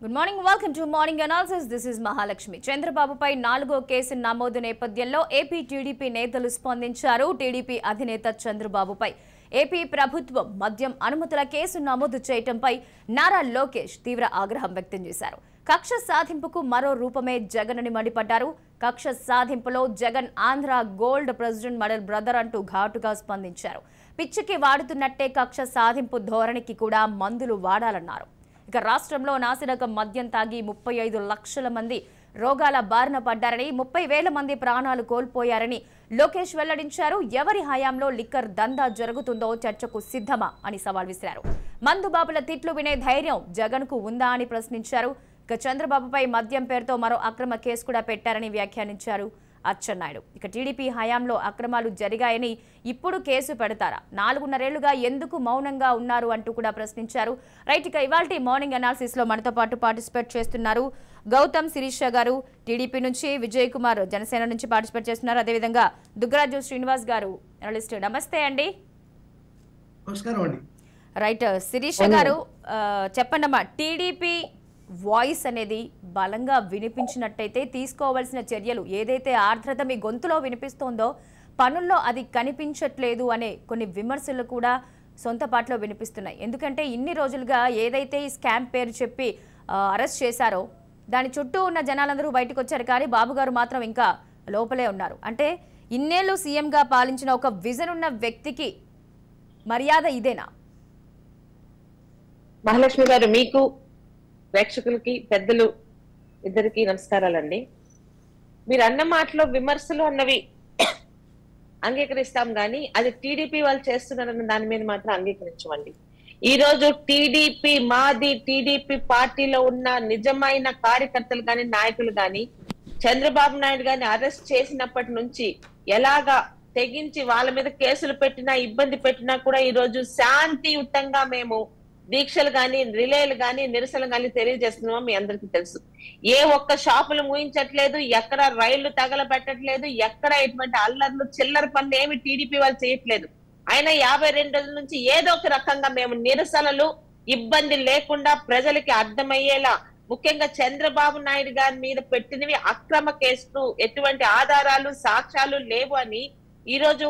Good morning, welcome to morning analysis. This is Mahalakshmi. చంద్రబాబుపై 4వ case నమోదు నేపథ్యంలో ఏపీ టీడీపీ నేతలు స్పందించారు. టీడీపీ అధినేత చంద్రబాబుపై ఏపీ ప్రభుత్వం మద్యం అనుమతుల కేసు నమోదు చేయడంపై నారా లోకేష్ తీవ్ర ఆగ్రహం వ్యక్తం చేశారు. కక్ష సాధింపుకు మరో రూపమే జగన్ అని మండిపడ్డారు. కక్ష సాధింపులో Jagan Andhra gold president మడల్ brother అంటూ ఘాటుగా స్పందించారు. పిచ్చికి వాడుతున్నట్టే కక్ష సాధింపు ధోరణికి కూడా మందులు వాడాలన్నారు. ఇక రాష్ట్రంలో నాసిరకం మద్యం తాగి 35 లక్షల మంది రోగాల బారిన పడ్డారని, 30,000 మంది ప్రాణాలు కోల్పోయారని లోకేష్ వెల్లడించారు. ఎవరి హయాంలో లిక్కర్ దందా జరుగుతుందో చర్చకు సిద్ధమా అని సవాల్ విసిరారు. మందుబాబుల తిట్లు వినే ధైర్యం జగన్ కు ఉందా అని ప్రశ్నించారు. ఇక చంద్రబాబుపై మద్యం పేరుతో మరో అక్రమ కేసు కూడా పెట్టారని వ్యాఖ్యానించారు అచ్చెన్నాయుడు. ఇక టీడీపీ హయాంలో అక్రమాలు జరిగాయని ఇప్పుడు కేసు పెడతారా? 4.5 ఏళ్లుగా ఎందుకు మౌనంగా ఉన్నారు అంటూ కూడా ప్రశ్నించారు. రైట్, ఇక ఇవాల్టి మార్నింగ్ అనాలిసిస్ లో మనతో పాటు పార్టిసిపేట్ చేస్తున్నారు గౌతమ్ శిరీష గారు టీడీపీ నుంచి, విజయ్ కుమార్ జనసేన నుంచి పార్టిసిపేట్ చేస్తున్నారు. అదేవిధంగా దుగ్గరాజు శ్రీనివాస్ గారు అనలిస్ట్. నమస్తే అండి. నమస్కారం అండి. రైట్, శిరీష గారు చెప్పండమ్మా, టీడీపీ వాయిస్ అనేది బలంగా వినిపించినట్టయితే తీసుకోవాల్సిన చర్యలు ఏదైతే ఆర్ద్రత మీ గొంతులో వినిపిస్తోందో పనుల్లో అది కనిపించట్లేదు అనే కొన్ని విమర్శలు కూడా సొంత పాటలో వినిపిస్తున్నాయి. ఎందుకంటే ఇన్ని రోజులుగా ఏదైతే ఈ స్కామ్ పేరు చెప్పి అరెస్ట్ చేశారో దాని చుట్టూ ఉన్న జనాలందరూ బయటకు వచ్చారు, కానీ బాబు గారు మాత్రం ఇంకా లోపలే ఉన్నారు. అంటే ఇన్నేళ్లు సీఎంగా పాలించిన ఒక విజన్ ఉన్న వ్యక్తికి మర్యాద ఇదేనా? మహాలక్ష్మి గారు, మీకు ప్రేక్షకులకి పెద్దలు ఇద్దరికి నమస్కారాలండి. మీరు అన్న మాటలో విమర్శలు అన్నవి అంగీకరిస్తాం గాని అది టీడీపీ వాళ్ళు చేస్తున్నారన్న దాని మీద మాత్రం అంగీకరించమండి. ఈ రోజు టీడీపీ మాది టీడీపీ పార్టీలో ఉన్న నిజమైన కార్యకర్తలు గాని నాయకులు గాని చంద్రబాబు నాయుడు గారిని అరెస్ట్ చేసినప్పటి నుంచి ఎలాగా తెగించి వాళ్ళ మీద కేసులు పెట్టినా ఇబ్బంది పెట్టినా కూడా ఈ రోజు శాంతియుతంగా మేము దీక్షలు గాని రిలేలు గాని నిరసనలు గాని తెలియజేస్తున్నామో మీ అందరికీ తెలుసు. ఏ ఒక్క షాపులు మూయించట్లేదు, ఎక్కడ రైళ్లు తగలబెట్టట్లేదు, ఎక్కడ ఎటువంటి అల్లర్లు చిల్లర పనులు ఏమి టీడీపీ వాళ్ళు చేయట్లేదు. అయినా 52 రోజుల నుంచి ఏదో ఒక రకంగా మేము నిరసనలు ఇబ్బంది లేకుండా ప్రజలకి అర్థమయ్యేలా, ముఖ్యంగా చంద్రబాబు నాయుడు గారి మీద పెట్టినవి అక్రమ కేసులు, ఎటువంటి ఆధారాలు సాక్ష్యాలు లేవు అని ఈ రోజు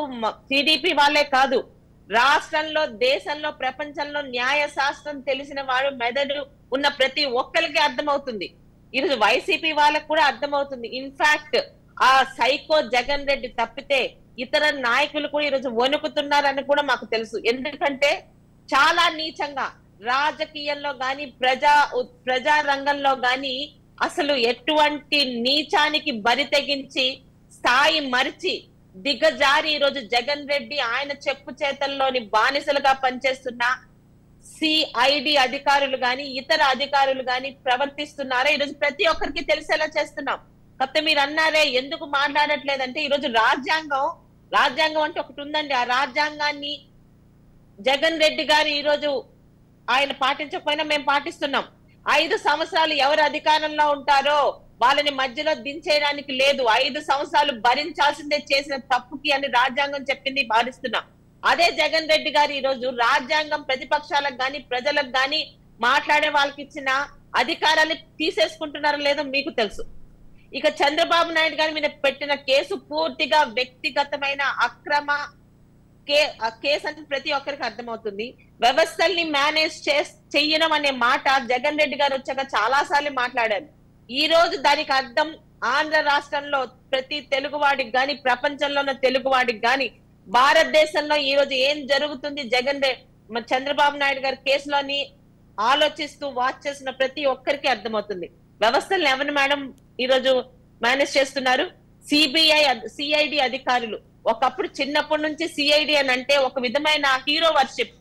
టీడీపీ వాళ్ళే కాదు, రాష్ట్రంలో దేశంలో ప్రపంచంలో న్యాయ శాస్త్రం తెలిసిన వాడు మెదడు ఉన్న ప్రతి ఒక్కరికి అర్థమవుతుంది. ఈరోజు వైసీపీ వాళ్ళకు కూడా అర్థమవుతుంది. ఇన్ఫాక్ట్ ఆ సైకో జగన్ రెడ్డి తప్పితే ఇతర నాయకులు కూడా ఈరోజు వణుకుతున్నారని కూడా మాకు తెలుసు. ఎందుకంటే చాలా నీచంగా రాజకీయంలో గాని ప్రజా రంగంలో గాని అసలు ఎటువంటి నీచానికి బరి తెగించి స్థాయి మరిచి దిగజారి ఈరోజు జగన్ రెడ్డి ఆయన చెప్పు చేతల్లోని బానిసలుగా పనిచేస్తున్న సిఐడి అధికారులు గాని ఇతర అధికారులు గాని ప్రవర్తిస్తున్నారో ఈరోజు ప్రతి ఒక్కరికి తెలిసేలా చేస్తున్నాం. కాకపోతే మీరు అన్నారే ఎందుకు మాట్లాడట్లేదంటే ఈరోజు రాజ్యాంగం అంటే ఒకటి ఉందండి. ఆ రాజ్యాంగాన్ని జగన్ రెడ్డి గారు ఈరోజు ఆయన పాటించకపోయినా మేము పాటిస్తున్నాం. 5 సంవత్సరాలు ఎవరు అధికారంలో ఉంటారో వాళ్ళని మధ్యలో దించేయడానికి లేదు. 5 సంవత్సరాలు భరించాల్సిందే చేసిన తప్పుకి అని రాజ్యాంగం చెప్పింది, భావిస్తున్నాం. అదే జగన్ రెడ్డి గారు ఈ రోజు రాజ్యాంగం ప్రతిపక్షాలకు గాని ప్రజలకు గాని మాట్లాడే వాళ్ళకి ఇచ్చిన అధికారాన్ని తీసేసుకుంటున్నారో లేదో మీకు తెలుసు. ఇక చంద్రబాబు నాయుడు గారి మీద పెట్టిన కేసు పూర్తిగా వ్యక్తిగతమైన అక్రమ కేసు అని ప్రతి ఒక్కరికి అర్థమవుతుంది. వ్యవస్థల్ని మేనేజ్ చెయ్యడం అనే మాట జగన్ రెడ్డి గారు వచ్చాక చాలా సార్లు మాట్లాడారు. ఈ రోజు దానికి అర్థం ఆంధ్ర రాష్ట్రంలో ప్రతి తెలుగువాడికి గాని ప్రపంచంలో ఉన్న తెలుగువాడికి గాని భారతదేశంలో ఈ రోజు ఏం జరుగుతుంది చంద్రబాబు నాయుడు గారి కేసులోని ఆలోచిస్తూ వాచ్ చేసిన ప్రతి ఒక్కరికి అర్థమవుతుంది. వ్యవస్థలను ఎవరు మేడం ఈ రోజు మేనేజ్ చేస్తున్నారు? సిఐడి అధికారులు. ఒకప్పుడు చిన్నప్పటి నుంచి సిఐడి అని అంటే ఒక విధమైన హీరో వర్షిప్,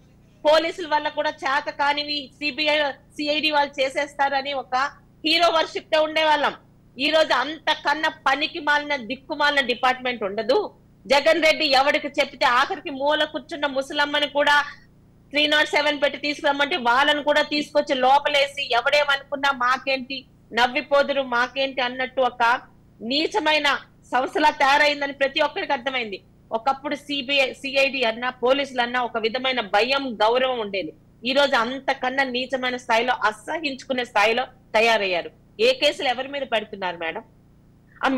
పోలీసుల వల్ల కూడా చేత కానివి సిఐడి వాళ్ళు చేసేస్తారని ఒక హీరో వర్షిప్ తో ఉండేవాళ్ళం. ఈ రోజు అంతకన్నా పనికి మాలిన దిక్కుమాలిన డిపార్ట్మెంట్ ఉండదు. జగన్ రెడ్డి ఎవరికి చెప్తే ఆఖరికి మూల కూర్చున్న ముసలమ్మని కూడా 307 పెట్టి తీసుకురమ్మంటే వాళ్ళని కూడా తీసుకొచ్చి లోపలేసి ఎవడేమనుకున్నా మాకేంటి, నవ్విపోదురు మాకేంటి అన్నట్టు ఒక నీచమైన సంస్థలా తయారైందని ప్రతి ఒక్కరికి అర్థమైంది. ఒకప్పుడు సిఐడి అన్నా పోలీసులు అన్నా ఒక విధమైన భయం గౌరవం ఉండేది. ఈ రోజు అంతకన్నా నీచమైన స్థాయిలో అసహించుకునే స్థాయిలో తయారయ్యారు. ఏ కేసులు ఎవరి మీద పెడుతున్నారు మేడం?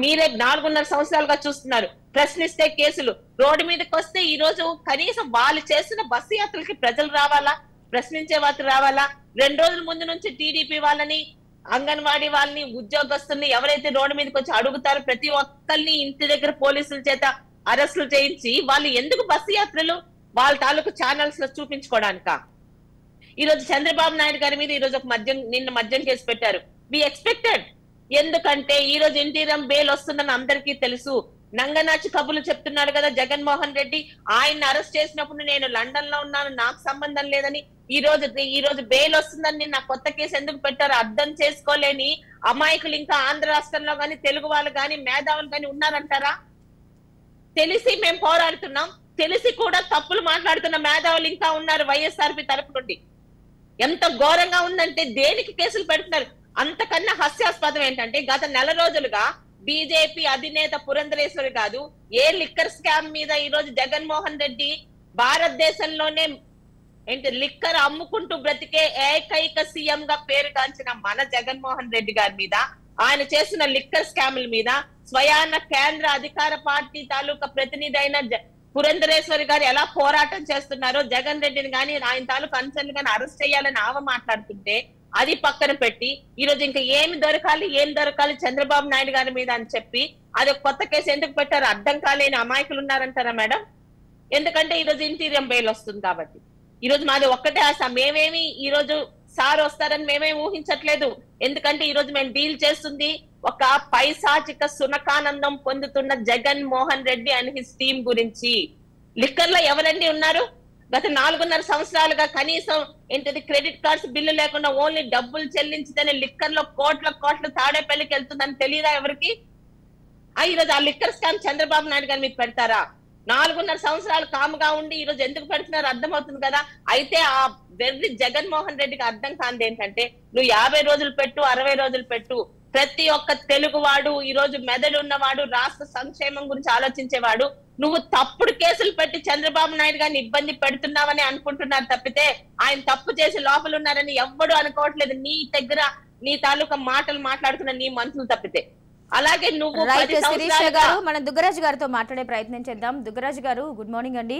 మీరే 4.5 సంవత్సరాలుగా చూస్తున్నారు. ప్రశ్నిస్తే కేసులు, రోడ్డు మీదకి వస్తే ఈ రోజు కనీసం వాళ్ళు చేస్తున్న బస్సు యాత్రలకి ప్రజలు రావాలా, ప్రశ్నించే వాళ్ళు రావాలా? 2 రోజుల ముందు నుంచి టీడీపీ వాళ్ళని, అంగన్వాడీ వాళ్ళని, ఉద్యోగస్తుల్ని ఎవరైతే రోడ్డు మీదకి వచ్చి అడుగుతారో ప్రతి ఒక్కరిని ఇంటి దగ్గర పోలీసుల చేత అరెస్టులు చేయించి వాళ్ళు ఎందుకు బస్సు యాత్రలు వాళ్ళ తాలూకు ఛానల్స్ లో చూపించుకోవడానిక? ఈ రోజు చంద్రబాబు నాయుడు గారి మీద ఈ రోజు ఒక నిన్న మద్యం కేసు పెట్టారు. We expected. ఎందుకంటే ఈ రోజు ఇంటీరియం బెయిల్ వస్తుందని అందరికీ తెలుసు. నంగనాచి కబుర్లు చెప్తున్నాడు కదా జగన్మోహన్ రెడ్డి. ఆయన్ని అరెస్ట్ చేసినప్పుడు నేను లండన్ లో ఉన్నాను, నాకు సంబంధం లేదని, ఈ రోజు బెయిల్ వస్తుందని నా కొత్త కేసు ఎందుకు పెట్టారు అర్థం చేసుకోలేని అమాయకులు ఇంకా ఆంధ్ర రాష్ట్రంలో గాని, తెలుగు వాళ్ళు గాని, మేధావులు గాని ఉన్నారంటారా? తెలిసి మేము పోరాడుతున్నాం, తెలిసి కూడా తప్పులు మాట్లాడుతున్న మేధావులు ఇంకా ఉన్నారు వైఎస్ఆర్పీ తరపు నుండి. ఎంత ఘోరంగా ఉందంటే దేనికి కేసులు పెడుతున్నారు? అంతకన్నా హాస్యాస్పదం ఏంటంటే గత నెల రోజులుగా బీజేపీ అధినేత పురంధరేశ్వరి కాదు, ఏ లిక్కర్ స్కామ్ మీద ఈ రోజు జగన్మోహన్ రెడ్డి భారతదేశంలోనే లిక్కర్ అమ్ముకుంటూ బ్రతికే ఏకైక సీఎం గా పేరుగాంచిన మన జగన్మోహన్ రెడ్డి గారి మీద, ఆయన చేసిన లిక్కర్ స్కాముల మీద స్వయాన కేంద్ర అధికార పార్టీ తాలూకా ప్రతినిధి అయిన పురంధరేశ్వరి గారు ఎలా పోరాటం చేస్తున్నారో, జగన్ రెడ్డిని గాని ఆయన తాలూకు అనుచరులు గాని అరెస్ట్ చేయాలని మాట్లాడుతుంటే అది పక్కన పెట్టి ఈ రోజు ఇంకా ఏం దొరకాలి చంద్రబాబు నాయుడు గారి మీద అని చెప్పి అది కొత్త కేసు ఎందుకు పెట్టారు అర్థం కాలేని అమాయకులు ఉన్నారంటారా మేడం? ఎందుకంటే ఈ రోజు ఇంటీరియం బెయిల్ వస్తుంది కాబట్టి. ఈ రోజు మాది ఒక్కటే ఆశ, మేమేమి ఈ రోజు సార్ వస్తారని మేమేమి ఊహించట్లేదు. ఎందుకంటే ఈ రోజు మేము డీల్ చేస్తుంది ఒక పైశాచిక సునకానందం పొందుతున్న Jagan Mohan Reddy and his team గురించి. లిక్కర్ లో ఎవరండి ఉన్నారు? గత 4.5 సంవత్సరాలుగా కనీసం క్రెడిట్ కార్డ్స్ బిల్లు లేకుండా ఓన్లీ డబ్బులు చెల్లించితేనే లిక్కర్ లో కోట్ల తాడేపల్లికి వెళ్తుందని తెలియదా ఎవరికి? ఈ రోజు ఆ లిక్కర్ స్కామ్ చంద్రబాబు నాయుడు గారి మీద పెడతారా? 4.5 సంవత్సరాలు కాముగా ఉండి ఈ రోజు ఎందుకు పెడుతున్నారు అర్థమవుతుంది కదా. అయితే ఆ వెర్రి జగన్మోహన్ రెడ్డికి అర్థం కాంది ఏంటంటే, నువ్వు 50 రోజులు పెట్టు, 60 రోజులు పెట్టు, ప్రతి ఒక్క తెలుగువాడు ఈ రోజు మెదడు ఉన్నవాడు, రాష్ట్ర సంక్షేమం గురించి ఆలోచించేవాడు, నువ్వు తప్పుడు కేసులు పెట్టి చంద్రబాబు నాయుడు గారిని ఇబ్బంది పెడుతున్నావని అనుకుంటున్నారు తప్పితే ఆయన తప్పు చేసి లోపల ఉన్నారని ఎవ్వడు అనుకోవట్లేదు. నీ దగ్గర నీ తాలూకా మాటలు మాట్లాడుతున్న నీ మనుషులు తప్పితే. అలాగే నువ్వు మనం దుగ్గరాజు గారితో మాట్లాడే ప్రయత్నం చేద్దాం. దుగ్గరాజు గారు, గుడ్ మార్నింగ్ అండి.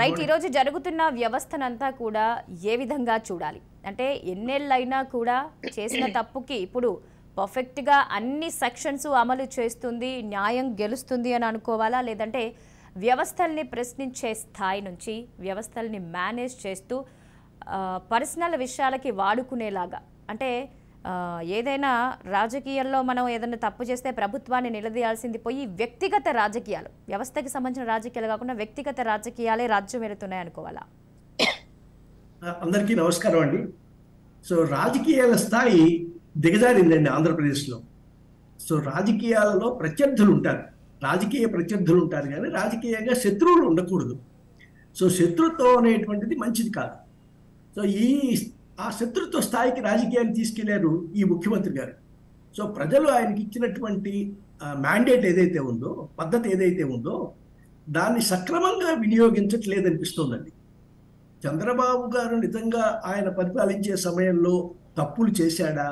రైట్, ఈరోజు జరుగుతున్న వ్యవస్థనంతా కూడా ఏ విధంగా చూడాలి? అంటే ఎన్నేళ్ళైనా కూడా చేసిన తప్పుకి ఇప్పుడు పర్ఫెక్ట్గా అన్ని సెక్షన్స్ అమలు చేస్తుంది, న్యాయం గెలుస్తుంది అని అనుకోవాలా? లేదంటే వ్యవస్థల్ని ప్రశ్నించే స్థాయి నుంచి వ్యవస్థల్ని మేనేజ్ చేస్తూ పర్సనల్ విషయాలకి వాడుకునేలాగా, అంటే ఏదైనా రాజకీయాల్లో మనం ఏదైనా తప్పు చేస్తే ప్రభుత్వాన్ని నిలదీయాల్సింది పోయి వ్యక్తిగత రాజకీయాలు, వ్యవస్థకి సంబంధించిన రాజకీయాలు కాకుండా వ్యక్తిగత రాజకీయాలే రాజ్యం వెళుతున్నాయి అనుకోవాలా? అందరికీ నమస్కారం అండి. సో రాజకీయాల స్థాయి దిగజారిందండి ఆంధ్రప్రదేశ్లో. సో రాజకీయాలలో ప్రత్యర్థులు ఉంటారు, రాజకీయ ప్రత్యర్థులు ఉంటారు, కానీ రాజకీయంగా శత్రువులు ఉండకూడదు. సో శత్రుత్వం అనేటువంటిది మంచిది కాదు. సో ఆ శత్రుత్వ స్థాయికి రాజకీయాన్ని తీసుకెళ్లారు ఈ ముఖ్యమంత్రి గారు. సో ప్రజలు ఆయనకి ఇచ్చినటువంటి మ్యాండేట్ ఏదైతే ఉందో, పద్ధతి ఏదైతే ఉందో, దాన్ని సక్రమంగా వినియోగించట్లేదనిపిస్తోందండి. చంద్రబాబు గారు నిజంగా ఆయన పరిపాలించే సమయంలో తప్పులు చేశాడా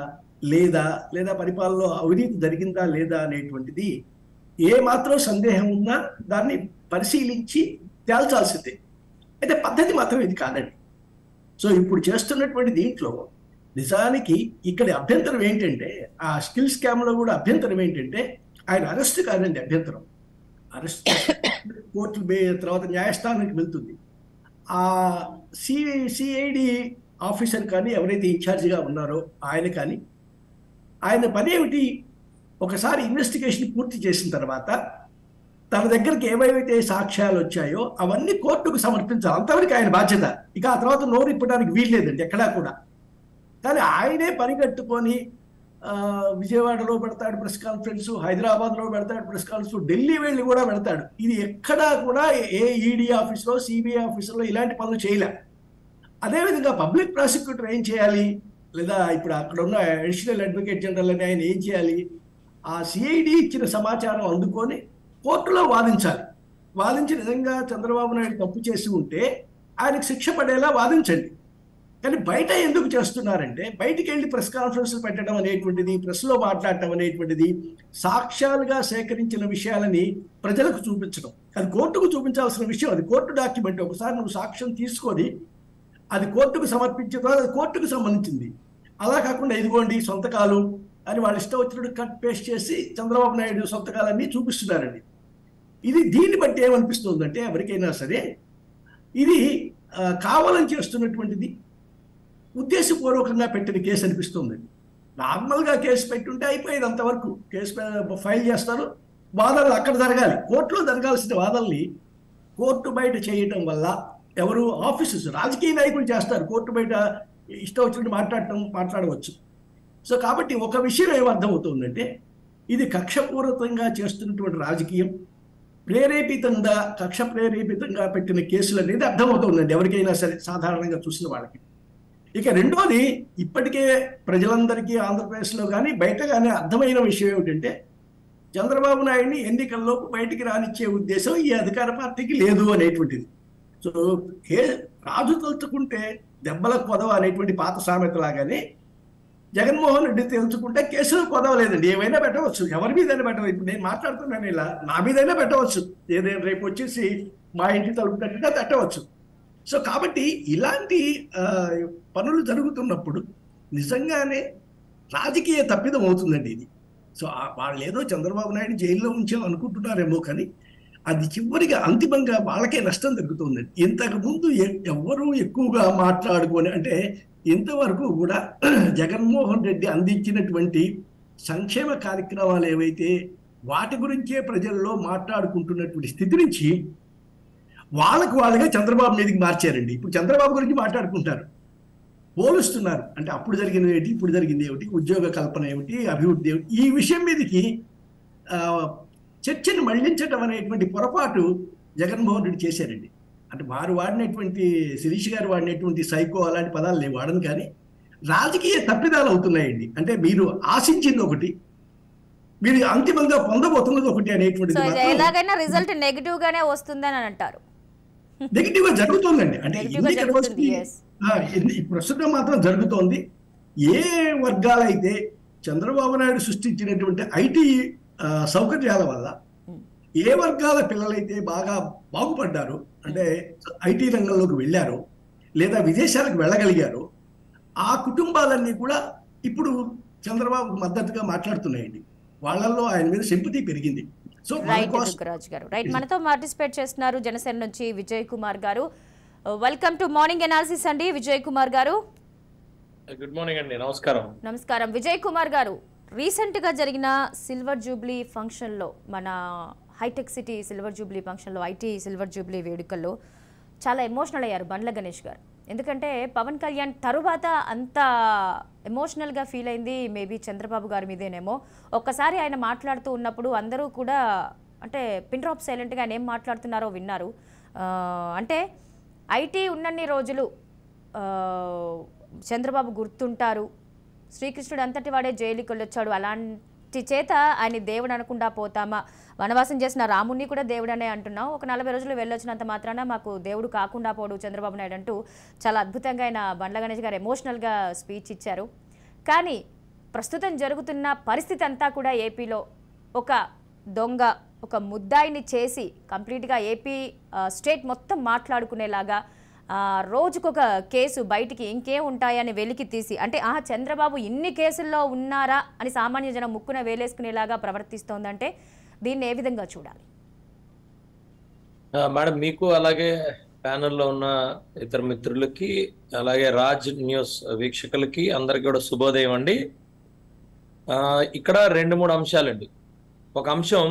లేదా పరిపాలనలో అవినీతి జరిగిందా లేదా అనేటువంటిది ఏ మాత్రం సందేహం ఉన్నా దాన్ని పరిశీలించి తేల్చాల్సిందే. అయితే పద్ధతి మాత్రం ఇది కాదండి. సో ఇప్పుడు చేస్తున్నటువంటి దీంట్లో నిజానికి ఇక్కడ అభ్యంతరం ఏంటంటే, ఆ స్కిల్ స్కామ్లో కూడా అభ్యంతరం ఏంటంటే, ఆయన అరెస్ట్ కాదండి అభ్యంతరం. అరెస్ట్ కోర్టు తర్వాత న్యాయస్థానానికి వెళ్తుంది. ఆ సిఐడి ఆఫీసర్ కానీ ఎవరైతే ఇన్ఛార్జిగా ఉన్నారో ఆయన పని ఏమిటి? ఒకసారి ఇన్వెస్టిగేషన్ పూర్తి చేసిన తర్వాత తన దగ్గరికి ఏవైతే సాక్ష్యాలు వచ్చాయో అవన్నీ కోర్టుకు సమర్పించాలి. అంతవరకు ఆయన బాధ్యత. ఇక ఆ తర్వాత నోరు ఇప్పడానికి వీల్లేదండి ఎక్కడా కూడా. కానీ ఆయనే పని కట్టుకొని విజయవాడలో పెడతాడు ప్రెస్ కాన్ఫరెన్స్, హైదరాబాద్లో పెడతాడు ప్రెస్ కాన్ఫరెన్స్, ఢిల్లీ వెళ్ళి కూడా పెడతాడు. ఇది ఎక్కడా కూడా ఏ ఈడీ ఆఫీసులో, సిబిఐ ఆఫీసులో ఇలాంటి పనులు చేయలే. అదేవిధంగా పబ్లిక్ ప్రాసిక్యూటర్ ఏం చేయాలి? లేదా ఇప్పుడు అక్కడ ఉన్న అడిషనల్ అడ్వకేట్ జనరల్ అని ఆయన ఏం చేయాలి? ఆ సిఐడి ఇచ్చిన సమాచారం అందుకొని కోర్టులో వాదించి నిజంగా చంద్రబాబు నాయుడు తప్పు చేసి ఉంటే ఆయనకు శిక్ష పడేలా వాదించండి. కానీ బయట ఎందుకు చేస్తున్నారంటే బయటికి వెళ్ళి ప్రెస్ కాన్ఫరెన్స్లు పెట్టడం అనేటువంటిది, ప్రెస్లో మాట్లాడటం అనేటువంటిది, సాక్ష్యాలుగా సేకరించిన విషయాలని ప్రజలకు చూపించడం, అది కోర్టుకు చూపించాల్సిన విషయం. అది కోర్టు డాక్యుమెంట్. ఒకసారి నువ్వు సాక్ష్యం తీసుకొని అది కోర్టుకు సమర్పించిన తర్వాత అది కోర్టుకు సంబంధించింది. అలా కాకుండా ఇదిగోండి సొంతకాలు అని వాళ్ళు ఇష్టం వచ్చినట్టు కట్ పేస్ట్ చేసి చంద్రబాబు నాయుడు సొంతకాలన్నీ చూపిస్తున్నారండి. దీన్ని బట్టి ఏమనిపిస్తుందంటే ఎవరికైనా సరే ఇది కావాలని చేస్తున్నటువంటిది, ఉద్దేశపూర్వకంగా పెట్టిన కేసు అనిపిస్తుంది. నార్మల్గా కేసు పెట్టుంటే అయిపోయేది అంతవరకు. కేసు ఫైల్ చేస్తారు, వాదనలు అక్కడ జరగాలి, కోర్టులో జరగాల్సిన వాదనల్ని కోర్టు బయట చేయటం వల్ల ఎవరు ఆఫీసర్స్, రాజకీయ నాయకులు చేస్తారు, కోర్టు బయట ఇష్టం వచ్చినట్టు మాట్లాడవచ్చు. సో కాబట్టి ఒక విషయం ఏమర్థమవుతుందంటే ఇది కక్షపూరితంగా చేస్తున్నటువంటి రాజకీయం, కక్ష ప్రేరేపితంగా పెట్టిన కేసులు అనేది అర్థమవుతుందండి ఎవరికైనా సరే సాధారణంగా చూసిన వాళ్ళకి. ఇక రెండోది, ఇప్పటికే ప్రజలందరికీ ఆంధ్రప్రదేశ్లో కానీ బయట కానీ అర్థమైన విషయం ఏమిటంటే చంద్రబాబు నాయుడిని ఎన్నికల్లోపు బయటికి రానిచ్చే ఉద్దేశం ఈ అధికార పార్టీకి లేదు అనేటువంటిది. సో రాజు తలుచుకుంటే దెబ్బల కొదవ అనేటువంటి పాత సామెత లాగానే జగన్మోహన్ రెడ్డి తెలుసుకుంటే కేసులు కొదవలేదండి. ఏమైనా పెట్టవచ్చు, ఎవరి మీదైనా పెట్టవచ్చు. ఇప్పుడు నేను మాట్లాడుతున్నాను, ఇలా నా మీదైనా పెట్టవచ్చు, ఏదైనా రేపు వచ్చేసి మా ఇంటి తలుపు తట్టుగా పెట్టవచ్చు. సో కాబట్టి ఇలాంటి పనులు జరుగుతున్నప్పుడు నిజంగానే రాజకీయ తప్పిదం అవుతుందండి ఇది. సో వాళ్ళు ఏదో చంద్రబాబు నాయుడు జైల్లో ఉంచాం అనుకుంటున్నారేమో, కానీ అది చివరిగా అంతిమంగా వాళ్ళకే నష్టం జరుగుతుందండి. ఇంతకుముందు ఎవరు ఎక్కువగా మాట్లాడుకొని, అంటే ఇంతవరకు కూడా జగన్మోహన్ రెడ్డి అందించినటువంటి సంక్షేమ కార్యక్రమాలు ఏవైతే వాటి గురించే ప్రజల్లో మాట్లాడుకుంటున్నటువంటి స్థితి నుంచి వాళ్ళుగా చంద్రబాబు మీదకి మార్చారండి. ఇప్పుడు చంద్రబాబు గురించి మాట్లాడుకుంటారు, పోలుస్తున్నారు. అంటే అప్పుడు జరిగింది ఏమిటి, ఇప్పుడు జరిగింది ఏమిటి, ఉద్యోగ కల్పన ఏమిటి, అభివృద్ధి ఏమిటి, ఈ విషయం మీదకి చర్చను మళ్లించడం అనేటువంటి పొరపాటు జగన్మోహన్ రెడ్డి చేశారండి. అంటే వారు వాడినటువంటి, శిరీష్ గారు వాడినటువంటి సైకో అలాంటి పదాలు నేను వాడను, కానీ రాజకీయ తప్పిదాలు అవుతున్నాయండి. అంటే మీరు ఆశించింది ఒకటి, మీరు అంతిమంగా పొందబోతున్నది ఒకటి అనేటువంటిది ఎలాగైనా రిజల్ట్ నెగిటివ్ గానే వస్తుందని అంటారు. నెగిటివ్ గా జరుగుతుందండి. అంటే ప్రస్తుతం మాత్రం జరుగుతోంది. ఏ వర్గాలైతే చంద్రబాబు నాయుడు సృష్టించినటువంటి ఐటీ సౌకర్యాల వల్ల ఏ వర్గాల పిల్లలైతే బాగా బాగుపడ్డారు, అంటే ఐటీ రంగంలోకి వెళ్ళారు లేదా విదేశాలకు వెళ్ళగలిగారు, ఆ కుటుంబాలన్నీ కూడా ఇప్పుడు చంద్రబాబుకు మద్దతుగా మాట్లాడుతున్నాయండి. వాళ్ళల్లో ఆయన మీద సింపతి పెరిగింది. సో రైట్, మనతో పార్టిసిపేట్ చేస్తున్నారు జనసేన నుంచి విజయ్ కుమార్ గారు. వెల్కమ్ టు మార్నింగ్ అనాలిసిస్ అండి విజయ్ కుమార్ గారు. గుడ్ మార్నింగ్ అండి. నమస్కారం. నమస్కారం విజయ్ కుమార్ గారు. రీసెంట్ గా జరిగిన సిల్వర్ జూబ్లీ ఫంక్షన్ లో, మన Hitech City silver jubilee function లో, ఐటీ సిల్వర్ జూబ్లీ వేడుకల్లో చాలా ఎమోషనల్ అయ్యారు బండ్ల గణేష్ గారు. ఎందుకంటే పవన్ కళ్యాణ్ తరువాత అంత ఎమోషనల్గా ఫీల్ అయింది మేబీ చంద్రబాబు గారి మీదేనేమో. ఒక్కసారి ఆయన మాట్లాడుతూ ఉన్నప్పుడు అందరూ కూడా అంటే పిన్ డ్రాప్ సైలెంట్గా ఆయన ఏం మాట్లాడుతున్నారో విన్నారు. అంటే ఐటీ ఉన్నన్ని రోజులు చంద్రబాబు గుర్తుంటారు, శ్రీకృష్ణుడు అంతటి వాడే జైలుకి వెళ్ళొచ్చాడు, అలాంటి చేత ఆయన దేవుడు అనకుండా పోతామా, వనవాసం చేసిన రాముణ్ణి కూడా దేవుడనే అంటున్నాం, ఒక 40 రోజులు వెళ్ళొచ్చినంత మాత్రాన మాకు దేవుడు కాకుండా పోడు చంద్రబాబు నాయుడు అంటూ చాలా అద్భుతంగా ఆయన బండ్ల గణేష్ గారు ఎమోషనల్గా స్పీచ్ ఇచ్చారు. కానీ ప్రస్తుతం జరుగుతున్న పరిస్థితి అంతా కూడా ఏపీలో ఒక దొంగ, ఒక ముద్దాయిని చేసి కంప్లీట్గా ఏపీ స్టేట్ మొత్తం మాట్లాడుకునేలాగా రోజుకొక కేసు బయటికి ఇంకేం ఉంటాయని వెలికి తీసి, అంటే చంద్రబాబు ఇన్ని కేసుల్లో ఉన్నారా అని సామాన్య జనం ముక్కున వేలేసుకునేలాగా ప్రవర్తిస్తోందంటే దీన్ని ఏ విధంగా చూడాలి? మేడం, మీకు అలాగే ప్యానెల్లో ఉన్న ఇతర మిత్రులకి అలాగే రాజ్ న్యూస్ వీక్షకులకి అందరికి కూడా శుభోదయం అండి. ఇక్కడ 2-3 అంశాలండి. ఒక అంశం,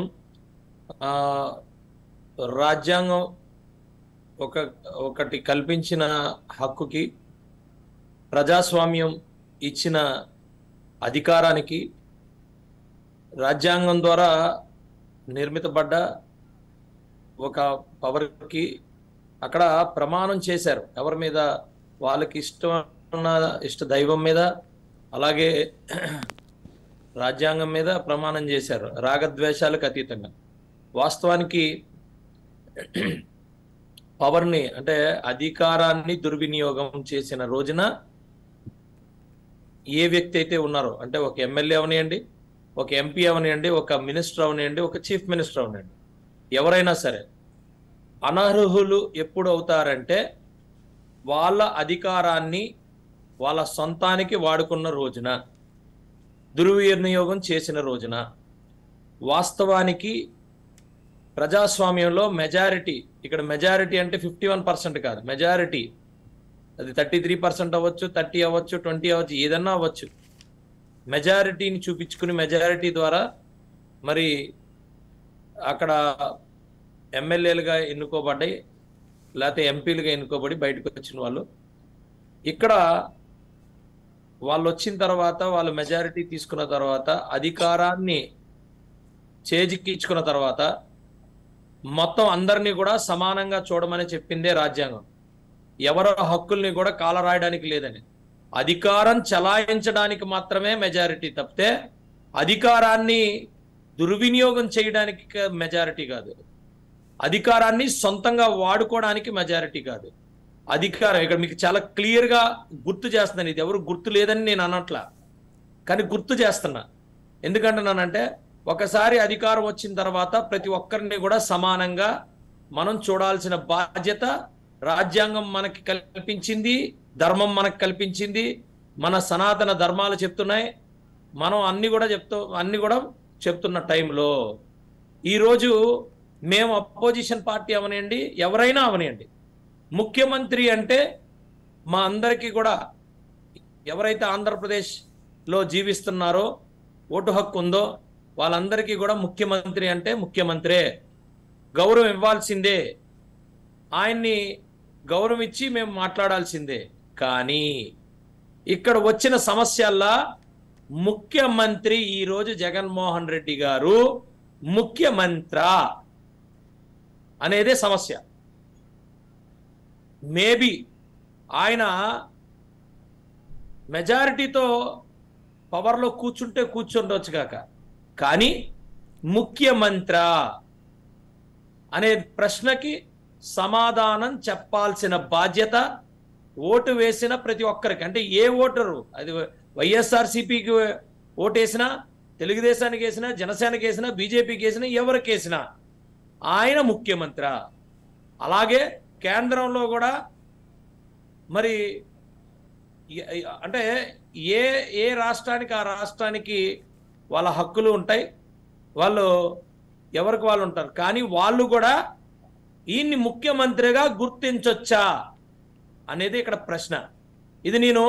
రాజ్యాంగం ఒకటి కల్పించిన హక్కుకి, ప్రజాస్వామ్యం ఇచ్చిన అధికారానికి, రాజ్యాంగం ద్వారా నిర్మితపడ్డ ఒక పవర్కి అక్కడ ప్రమాణం చేశారు. ఎవరి మీద? వాళ్ళకి ఇష్ట దైవం మీద, అలాగే రాజ్యాంగం మీద ప్రమాణం చేశారు, రాగద్వేషాలకు అతీతంగా. వాస్తవానికి పవర్ని అంటే అధికారాన్ని దుర్వినియోగం చేసిన రోజున ఏ వ్యక్తి అయితే ఉన్నారో, అంటే ఒక ఎమ్మెల్యే అవనియండి, ఒక ఎంపీ అవనియండి, ఒక మినిస్టర్ అవనియండి, ఒక చీఫ్ మినిస్టర్ అవనియండి, ఎవరైనా సరే అనర్హులు ఎప్పుడు అవుతారంటే వాళ్ళ అధికారాన్ని వాళ్ళ సొంతానికి వాడుకున్న రోజున, దుర్వినియోగం చేసిన రోజున. వాస్తవానికి ప్రజాస్వామ్యంలో మెజారిటీ, ఇక్కడ మెజారిటీ అంటే 51% కాదు, మెజారిటీ అది 33% అవ్వచ్చు, 30 అవ్వచ్చు, 20 అవ్వచ్చు, ఏదన్నా అవ్వచ్చు. మెజారిటీని చూపించుకుని మెజారిటీ ద్వారా మరి అక్కడ ఎమ్మెల్యేలుగా ఎన్నుకోబడ్డాయి, లేకపోతే ఎంపీలుగా ఎన్నుకోబడి బయటకు వచ్చిన వాళ్ళు. ఇక్కడ వాళ్ళు వచ్చిన తర్వాత, వాళ్ళు మెజారిటీ తీసుకున్న తర్వాత, అధికారాన్ని చేజిక్కించుకున్న తర్వాత మొత్తం అందరినీ కూడా సమానంగా చూడమని చెప్పిందే రాజ్యాంగం. ఎవరి హక్కుల్ని కూడా కాలరాయడానికి లేదని. అధికారం చలాయించడానికి మాత్రమే మెజారిటీ తప్పితే అధికారాన్ని దుర్వినియోగం చేయడానికి మెజారిటీ కాదు, అధికారాన్ని సొంతంగా వాడుకోవడానికి మెజారిటీ కాదు. అధికారం ఇక్కడ మీకు చాలా క్లియర్గా గుర్తు చేస్తున్నాను. ఇది ఎవరు గుర్తు లేదని నేను అనట్లా, కానీ గుర్తు చేస్తున్నా. ఎందుకంటున్నానంటే ఒకసారి అధికారం వచ్చిన తర్వాత ప్రతి ఒక్కరిని కూడా సమానంగా మనం చూడాల్సిన బాధ్యత రాజ్యాంగం మనకి కల్పించింది, ధర్మం మనకు కల్పించింది, మన సనాతన ధర్మాలు చెప్తున్నాయి. మనం అన్ని కూడా చెప్తున్న టైంలో ఈరోజు మేము అపోజిషన్ పార్టీ అవనియండి, ఎవరైనా అవనియండి, ముఖ్యమంత్రి అంటే మా అందరికీ కూడా, ఎవరైతే ఆంధ్రప్రదేశ్లో జీవిస్తున్నారో, ఓటు హక్కు ఉందో వాళ్ళందరికీ కూడా ముఖ్యమంత్రి అంటే ముఖ్యమంత్రే, గౌరవం ఇవ్వాల్సిందే, ఆయన్ని గౌరవం ఇచ్చి మేము మాట్లాడాల్సిందే. కానీ ఇక్కడ వచ్చిన సమస్యల్లా ముఖ్యమంత్రి ఈరోజు జగన్మోహన్ రెడ్డి గారు ముఖ్యమంత్రా అనేదే సమస్య. మేబీ ఆయన మెజారిటీతో పవర్లో కూర్చుండొచ్చు కాక, కానీ ముఖ్యమంత్రి అనే ప్రశ్నకి సమాధానం చెప్పాల్సిన బాధ్యత ఓటు వేసిన ప్రతి ఒక్కరికి, అంటే ఏ ఓటరు, అది వైఎస్ఆర్సీపీకి ఓటేసినా, తెలుగుదేశానికి వేసినా, జనసేనకి వేసినా, బీజేపీకి వేసినా, ఎవరికి వేసినా ఆయన ముఖ్యమంత్రి. అలాగే కేంద్రంలో కూడా మరి అంటే ఏ రాష్ట్రానికి ఆ రాష్ట్రానికి వాళ్ళ హక్కులు ఉంటాయి, వాళ్ళు ఎవరికి వాళ్ళు ఉంటారు. కానీ వాళ్ళు కూడా ఈయన్ని ముఖ్యమంత్రిగా గుర్తించొచ్చా అనేది ఇక్కడ ప్రశ్న. ఇది నేను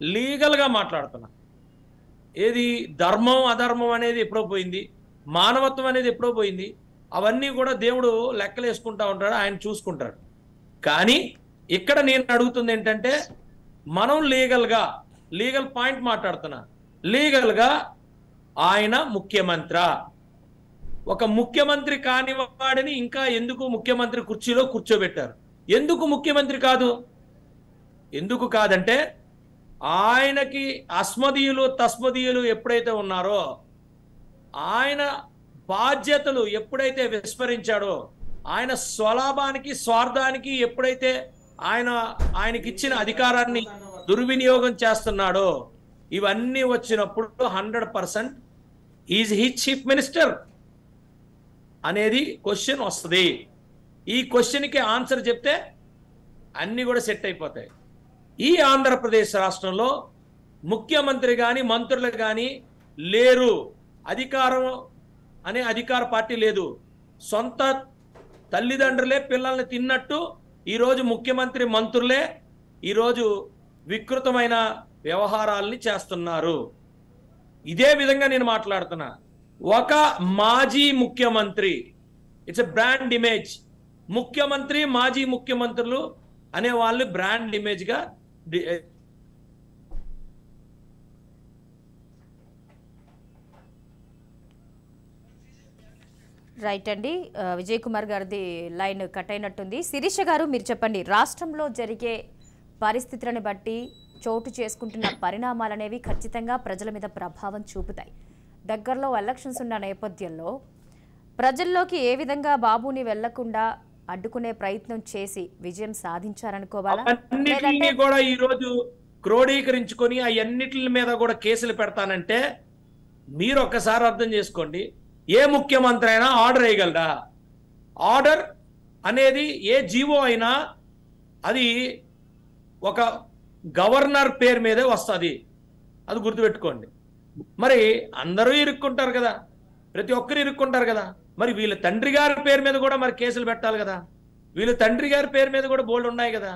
లీగల్గా మాట్లాడుతున్నా. ఏది ధర్మం అధర్మం అనేది ఎప్పుడో పోయింది, మానవత్వం అనేది ఎప్పుడో పోయింది. అవన్నీ కూడా దేవుడు లెక్కలు వేసుకుంటా ఉంటాడు, ఆయన చూసుకుంటాడు. కానీ ఇక్కడ నేను అడుగుతుంది ఏంటంటే, మనం లీగల్ పాయింట్ మాట్లాడుతున్నా. లీగల్గా ఆయన ముఖ్యమంత్రి. ఒక ముఖ్యమంత్రి కానివాడిని ఇంకా ఎందుకు ముఖ్యమంత్రి కుర్చీలో కూర్చోబెట్టారు? ఎందుకు ముఖ్యమంత్రి కాదు? ఎందుకు కాదంటే, ఆయనకి అస్మదీయులు తస్మదీయులు ఎప్పుడైతే ఉన్నారో, ఆయన బాధ్యతలు ఎప్పుడైతే విస్మరించాడో, ఆయన స్వలాభానికి స్వార్థానికి ఎప్పుడైతే ఆయనకిచ్చిన అధికారాన్ని దుర్వినియోగం చేస్తున్నాడో, ఇవన్నీ వచ్చినప్పుడు 100% ఈజ్ హీ చీఫ్ మినిస్టర్ అనేది క్వశ్చన్ వస్తుంది. ఈ క్వశ్చన్కి ఆన్సర్ చెప్తే అన్నీ కూడా సెట్ అయిపోతాయి. ఈ ఆంధ్రప్రదేశ్ రాష్ట్రంలో ముఖ్యమంత్రి కానీ మంత్రులు కానీ లేరు. అధికారం అనే అధికార పార్టీ లేదు. సొంత తల్లిదండ్రులే పిల్లల్ని తిన్నట్టు ఈరోజు ముఖ్యమంత్రి మంత్రులే ఈరోజు వికృతమైన వ్యవహారాల్ని చేస్తున్నారు. ఇదే విధంగా నేను మాట్లాడుతున్నా. ఒక మాజీ ముఖ్యమంత్రి, ఇట్స్ ఎ బ్రాండ్ ఇమేజ్. ముఖ్యమంత్రి మాజీ ముఖ్యమంత్రులు అనే వాళ్ళు బ్రాండ్ ఇమేజ్గా రైట్ అండి. విజయ్ కుమార్ గారిది లైన్ కట్ అయినట్టుంది. శిరీష గారు, మీరు చెప్పండి. రాష్ట్రంలో జరిగే పరిస్థితులను బట్టి చోటు చేసుకుంటున్న పరిణామాలనేవి ఖచ్చితంగా ప్రజల మీద ప్రభావం చూపుతాయి. దగ్గరలో ఎలక్షన్స్ ఉన్న నేపథ్యంలో ప్రజల్లోకి ఏ విధంగా బాబుని వెళ్లకుండా అడ్డుకునే ప్రయత్నం చేసి విజయం సాధించారనుకోవాలా? అన్నిటిని కూడా ఈ రోజు క్రోడీకరించుకొని అన్నిటి మీద కూడా కేసులు పెడతానంటే మీరు ఒక్కసారి అర్థం చేసుకోండి, ఏ ముఖ్యమంత్రి అయినా ఆర్డర్ వేయగలరా? ఆర్డర్ అనేది ఏ జీవో అయినా అది ఒక గవర్నర్ పేరు మీదే వస్తుంది, అది గుర్తుపెట్టుకోండి. మరి అందరూ ఇరుక్కుంటారు కదా, ప్రతి ఒక్కరు ఇరుక్కుంటారు కదా, మరి వీళ్ళ తండ్రి గారి పేరు మీద కూడా మరి కేసులు పెట్టాలి కదా, వీళ్ళ తండ్రి గారి పేరు మీద కూడా బోల్డ్ ఉన్నాయి కదా.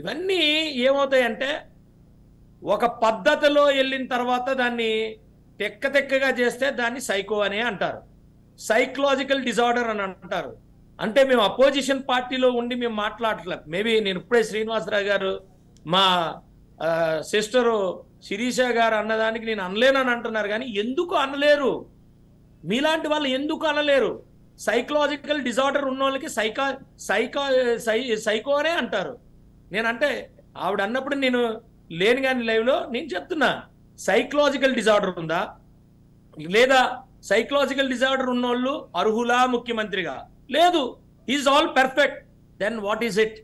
ఇవన్నీ ఏమవుతాయంటే ఒక పద్ధతిలో వెళ్ళిన తర్వాత దాన్ని తెక్కగా చేస్తే దాన్ని సైకో అనే అంటారు, సైకలాజికల్ డిజార్డర్ అని అంటారు. అంటే మేము అపోజిషన్ పార్టీలో ఉండి మేము మాట్లాడట్లేదు. మేబీ నేను ఇప్పుడే శ్రీనివాసరావు గారు మా సిస్టరు శిరీష గారు అన్నదానికి నేను అనలేనని అంటున్నారు, కానీ ఎందుకు అనలేరు? మీలాంటి వాళ్ళు ఎందుకు అనలేరు? సైకలాజికల్ డిజార్డర్ ఉన్న వాళ్ళకి సైకో అనే అంటారు. నేనంటే ఆవిడ అన్నప్పుడు నేను లేను కానీ లైవ్లో నేను చెప్తున్నా, సైకలాజికల్ డిజార్డర్ ఉందా లేదా? సైకలాజికల్ డిజార్డర్ ఉన్నోళ్ళు అర్హులా ముఖ్యమంత్రిగా? లేదు, is all perfect. Then what is it?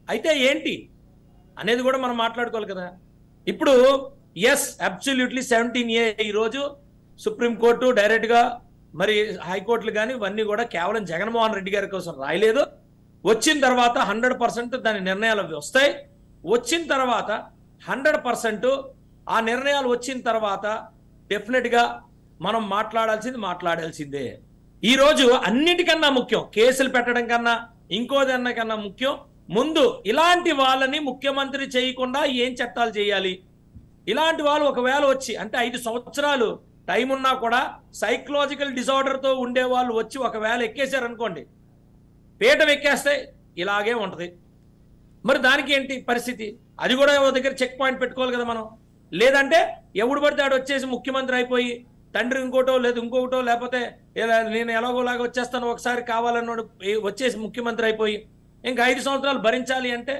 అయితే ఏంటి అనేది కూడా మనం మాట్లాడుకోవాలి కదా. ఇప్పుడు ఎస్ అబ్సల్యూట్లీ 17A ఈరోజు సుప్రీంకోర్టు డైరెక్ట్గా మరి హైకోర్టులు కానీ ఇవన్నీ కూడా కేవలం జగన్మోహన్ రెడ్డి గారి కోసం రాయలేదు. వచ్చిన తర్వాత 100% దాని నిర్ణయాలు వస్తాయి. వచ్చిన తర్వాత 100% ఆ నిర్ణయాలు వచ్చిన తర్వాత డెఫినెట్గా మనం మాట్లాడాల్సిందే. ఈరోజు అన్నిటికన్నా ముఖ్యం, కేసులు పెట్టడం కన్నా ఇంకోదన్నా కన్నా ముఖ్యం, ముందు ఇలాంటి వాళ్ళని ముఖ్యమంత్రి చేయకుండా ఏం చట్టాలు చేయాలి? ఇలాంటి వాళ్ళు ఒకవేళ వచ్చి అంటే 5 సంవత్సరాలు టైం ఉన్నా కూడా సైకలాజికల్ డిజార్డర్తో ఉండే వాళ్ళు వచ్చి ఒకవేళ ఎక్కేశారనుకోండి, పీఠం ఎక్కేస్తే ఇలాగే ఉంటుంది. మరి దానికి ఏంటి పరిస్థితి? అది కూడా ఓ దగ్గర చెక్ పాయింట్ పెట్టుకోవాలి కదా మనం. లేదంటే ఎవడు పడితే ఆడు వచ్చేసి ముఖ్యమంత్రి అయిపోయి తండ్రి ఇంకోటో లేదు ఇంకొకటో లేకపోతే నేను ఎలాగోలాగా వచ్చేస్తాను ఒకసారి కావాలన్నాడు వచ్చేసి ముఖ్యమంత్రి అయిపోయి ఇంకా 5 సంవత్సరాలు భరించాలి అంటే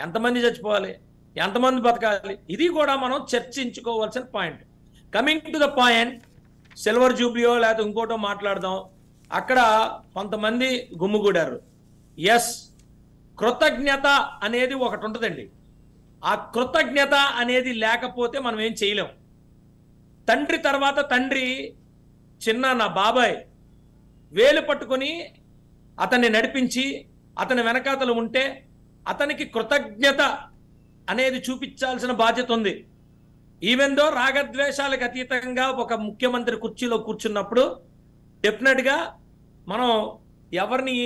ఎంతమంది చచ్చిపోవాలి, ఎంతమంది బతకాలి? ఇది కూడా మనం చర్చించుకోవాల్సిన point. Coming to the point, silver జూబ్లీయో లేకపోతే ఇంకోటో మాట్లాడదాం. అక్కడ కొంతమంది గుమ్ముగూడారు. ఎస్, కృతజ్ఞత అనేది ఒకటి ఉంటుందండి. ఆ కృతజ్ఞత అనేది లేకపోతే మనం ఏం చేయలేం. తండ్రి తర్వాత తండ్రి చిన్న నా బాబాయ్ వేలు పట్టుకొని అతన్ని నడిపించి అతని వెనకాతలు ఉంటే అతనికి కృతజ్ఞత అనేది చూపించాల్సిన బాధ్యత ఉంది. ఈవెన్ దో రాగద్వేషాలకు అతీతంగా ఒక ముఖ్యమంత్రి కుర్చీలో కూర్చున్నప్పుడు డెఫినెట్గా మనం ఎవరిని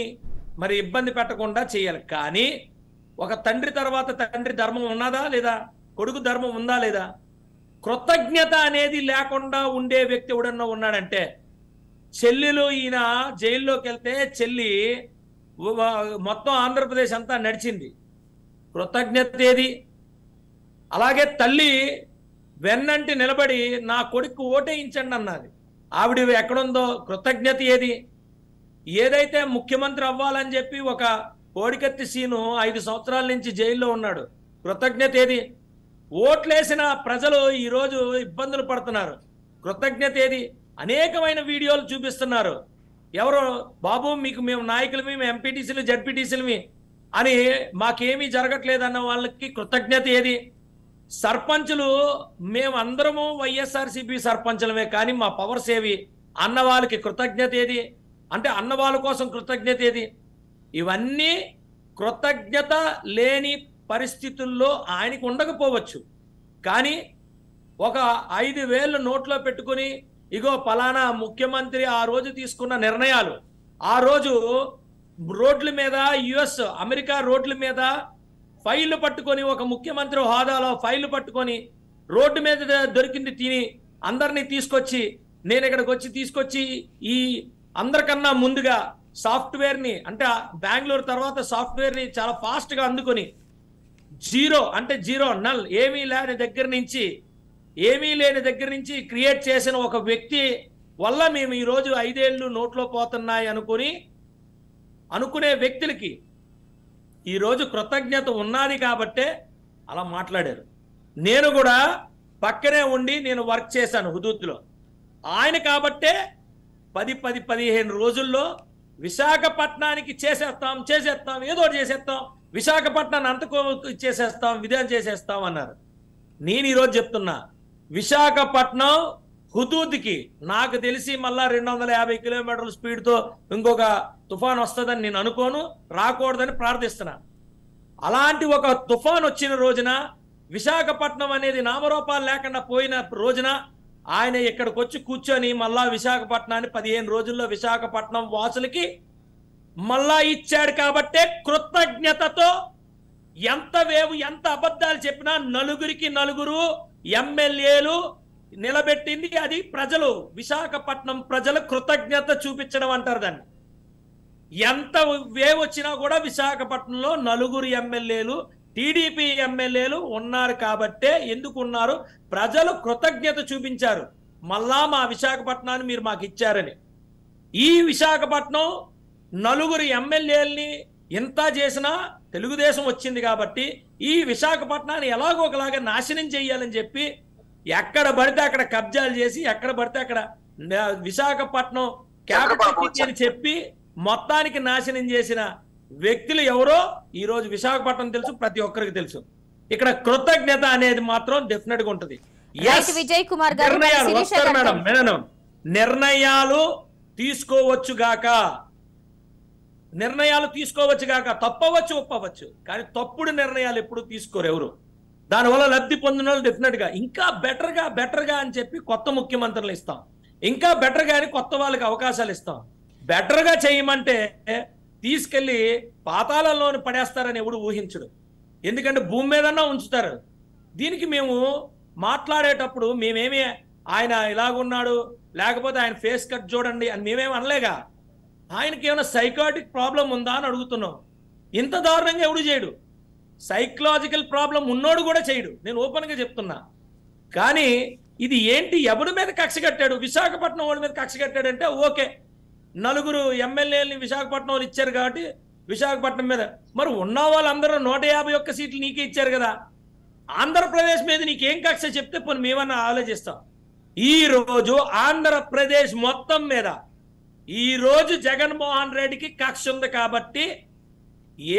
మరి ఇబ్బంది పెట్టకుండా చేయాలి. కానీ ఒక తండ్రి తర్వాత తండ్రి ధర్మం ఉన్నదా లేదా, కొడుకు ధర్మం ఉందా లేదా? కృతజ్ఞత అనేది లేకుండా ఉండే వ్యక్తి ఎవడన్నా ఉన్నాడంటే, చెల్లెలు ఈయన జైల్లోకి వెళ్తే చెల్లి మొత్తం ఆంధ్రప్రదేశ్ అంతా నడిచింది, కృతజ్ఞత ఏది? అలాగే తల్లి వెన్నంటి నిలబడి నా కొడుకు ఓటేయించండి అన్నది, ఆవిడ ఎక్కడుందో కృతజ్ఞత ఏది? ఏదైతే ముఖ్యమంత్రి అవ్వాలని చెప్పి ఒక కోడికత్తి సీను 5 సంవత్సరాల నుంచి జైల్లో ఉన్నాడు, కృతజ్ఞత ఏది? ఓట్లేసిన ప్రజలు ఈరోజు ఇబ్బందులు పడుతున్నారు, కృతజ్ఞత ఏది? అనేకమైన వీడియోలు చూపిస్తున్నారు. ఎవరో బాబు మీకు మేము నాయకులమి, మేము ఎంపీటీసీలు జడ్పీటీసీలమి అని మాకేమీ జరగట్లేదన్న వాళ్ళకి కృతజ్ఞత ఏది? సర్పంచులు మేము అందరము వైఎస్ఆర్సీపీ సర్పంచులమే కానీ మా పవర్స్ ఏవి అన్న వాళ్ళకి కృతజ్ఞత ఏది? అంటే అన్న వాళ్ళ కోసం కృతజ్ఞత ఏది? ఇవన్నీ కృతజ్ఞత లేని పరిస్థితుల్లో ఆయనకు ఉండకపోవచ్చు. కానీ ఒక 5,000 నోట్లో పెట్టుకుని ఇగో పలానా ముఖ్యమంత్రి ఆ రోజు తీసుకున్న నిర్ణయాలు, ఆ రోజు రోడ్ల మీద యుఎస్ అమెరికా రోడ్ల మీద ఫైళ్లు పట్టుకొని ఒక ముఖ్యమంత్రి హోదాలో ఫైళ్లు పట్టుకొని రోడ్డు మీద దొరికింది తిని అందరినీ తీసుకొచ్చి నేను ఇక్కడికి వచ్చి తీసుకొచ్చి ఈ అందరికన్నా ముందుగా సాఫ్ట్వేర్ని అంటే బెంగళూరు తర్వాత సాఫ్ట్వేర్ని చాలా ఫాస్ట్గా అందుకొని జీరో నల్ ఏమీ లేని దగ్గర నుంచి క్రియేట్ చేసిన ఒక వ్యక్తి వల్ల మేము ఈరోజు 5 ఏళ్ళు నోట్లో పోతున్నాయి అనుకునే వ్యక్తులకి ఈరోజు కృతజ్ఞత ఉన్నది కాబట్టే అలా మాట్లాడారు. నేను కూడా పక్కనే ఉండి నేను వర్క్ చేశాను హుదూద్లో. ఆయన కాబట్టే 10-15 రోజుల్లో విశాఖపట్నానికి చేసేస్తాం ఏదో చేసేస్తాం, విశాఖపట్నాన్ని అంతకో చేసేస్తాం, విధానం చేసేస్తాం అన్నారు. నేను ఈరోజు చెప్తున్నా, విశాఖపట్నం హుదూద్కి నాకు తెలిసి మళ్ళా 250 కిలోమీటర్ల స్పీడ్తో ఇంకొక తుఫాన్ వస్తుందని నేను అనుకోను, రాకూడదని ప్రార్థిస్తున్నా. అలాంటి ఒక తుఫాన్ వచ్చిన రోజున, విశాఖపట్నం అనేది నామరూపాలు లేకుండా పోయిన రోజున ఆయన ఇక్కడికి వచ్చి కూర్చొని మళ్ళా విశాఖపట్నాన్ని 15 రోజుల్లో విశాఖపట్నం వాసులకి మళ్ళా ఇచ్చాడు. కాబట్టే కృతజ్ఞతతో ఎంత అబద్ధాలు చెప్పినా నలుగురికి నలుగురు ఎమ్మెల్యేలు నిలబెట్టింది అది ప్రజలు, విశాఖపట్నం ప్రజలు కృతజ్ఞత చూపించడం అంటారు దాన్ని. ఎంత వేవ్ వచ్చినా కూడా విశాఖపట్నంలో నలుగురు ఎమ్మెల్యేలు టీడీపీ ఎమ్మెల్యేలు ఉన్నారు. కాబట్టే ఎందుకు ఉన్నారు, ప్రజలు కృతజ్ఞత చూపించారు, మళ్ళా మా విశాఖపట్నాన్ని మీరు మాకు ఇచ్చారని. ఈ విశాఖపట్నం నలుగురు ఎమ్మెల్యేలని ఎంత చేసినా తెలుగుదేశం వచ్చింది కాబట్టి ఈ విశాఖపట్నాన్ని ఎలాగో ఒకలాగా నాశనం చేయాలని చెప్పి ఎక్కడ పడితే అక్కడ కబ్జాలు చేసి ఎక్కడ పడితే అక్కడ విశాఖపట్నం క్యాపిటల్ అని చెప్పి మొత్తానికి నాశనం చేసిన వ్యక్తులు ఎవరో ఈ రోజు విశాఖపట్నం తెలుసు, ప్రతి ఒక్కరికి తెలుసు. ఇక్కడ కృతజ్ఞత అనేది మాత్రం డెఫినెట్ గా ఉంటుంది. విజయ్ కుమార్ గారు మేడం, నిర్ణయాలు తీసుకోవచ్చు గాక, తప్పవచ్చు ఒప్పవచ్చు, కానీ తప్పుడు నిర్ణయాలు ఎప్పుడు తీసుకోరు ఎవరు. దానివల్ల లబ్ధి పొందిన వాళ్ళు డెఫినెట్ గా ఇంకా బెటర్ గా అని చెప్పి కొత్త ముఖ్యమంత్రులు ఇస్తాం, ఇంకా బెటర్ గా అని కొత్త వాళ్ళకి అవకాశాలు ఇస్తాం. బెటర్ గా చేయమంటే తీసుకెళ్లి పాతాళంలోని పడేస్తారని ఎవడు ఊహించడు, ఎందుకంటే భూమి మీదన్నా ఉంచుతారు. దీనికి మేము మాట్లాడేటప్పుడు మేమేమి ఆయన ఇలాగున్నాడు లేకపోతే ఆయన ఫేస్ కట్ చూడండి అని మేమేమి అనలేగా. ఆయనకి ఏమైనా సైకాటిక్ ప్రాబ్లం ఉందా అని అడుగుతున్నాం. ఇంత దారుణంగా ఎవడు చేయడు, సైకలాజికల్ ప్రాబ్లం ఉన్నోడు కూడా చేయడు, నేను ఓపెన్గా చెప్తున్నా. కానీ ఇది ఏంటి, ఎవరి మీద కక్ష కట్టాడు, విశాఖపట్నం వాళ్ళ మీద కక్ష కట్టాడంటే ఓకే, నలుగురు ఎమ్మెల్యేలని విశాఖపట్నం వాళ్ళు ఇచ్చారు కాబట్టి విశాఖపట్నం మీద, మరి ఉన్న వాళ్ళందరూ 151 సీట్లు నీకే ఇచ్చారు కదా, ఆంధ్రప్రదేశ్ మీద నీకేం కక్ష చెప్తే పోనీ మేమన్నా ఆలోచిస్తాం. ఈ రోజు ఆంధ్రప్రదేశ్ మొత్తం మీద ఈ రోజు జగన్మోహన్ రెడ్డికి కక్ష ఉంది కాబట్టి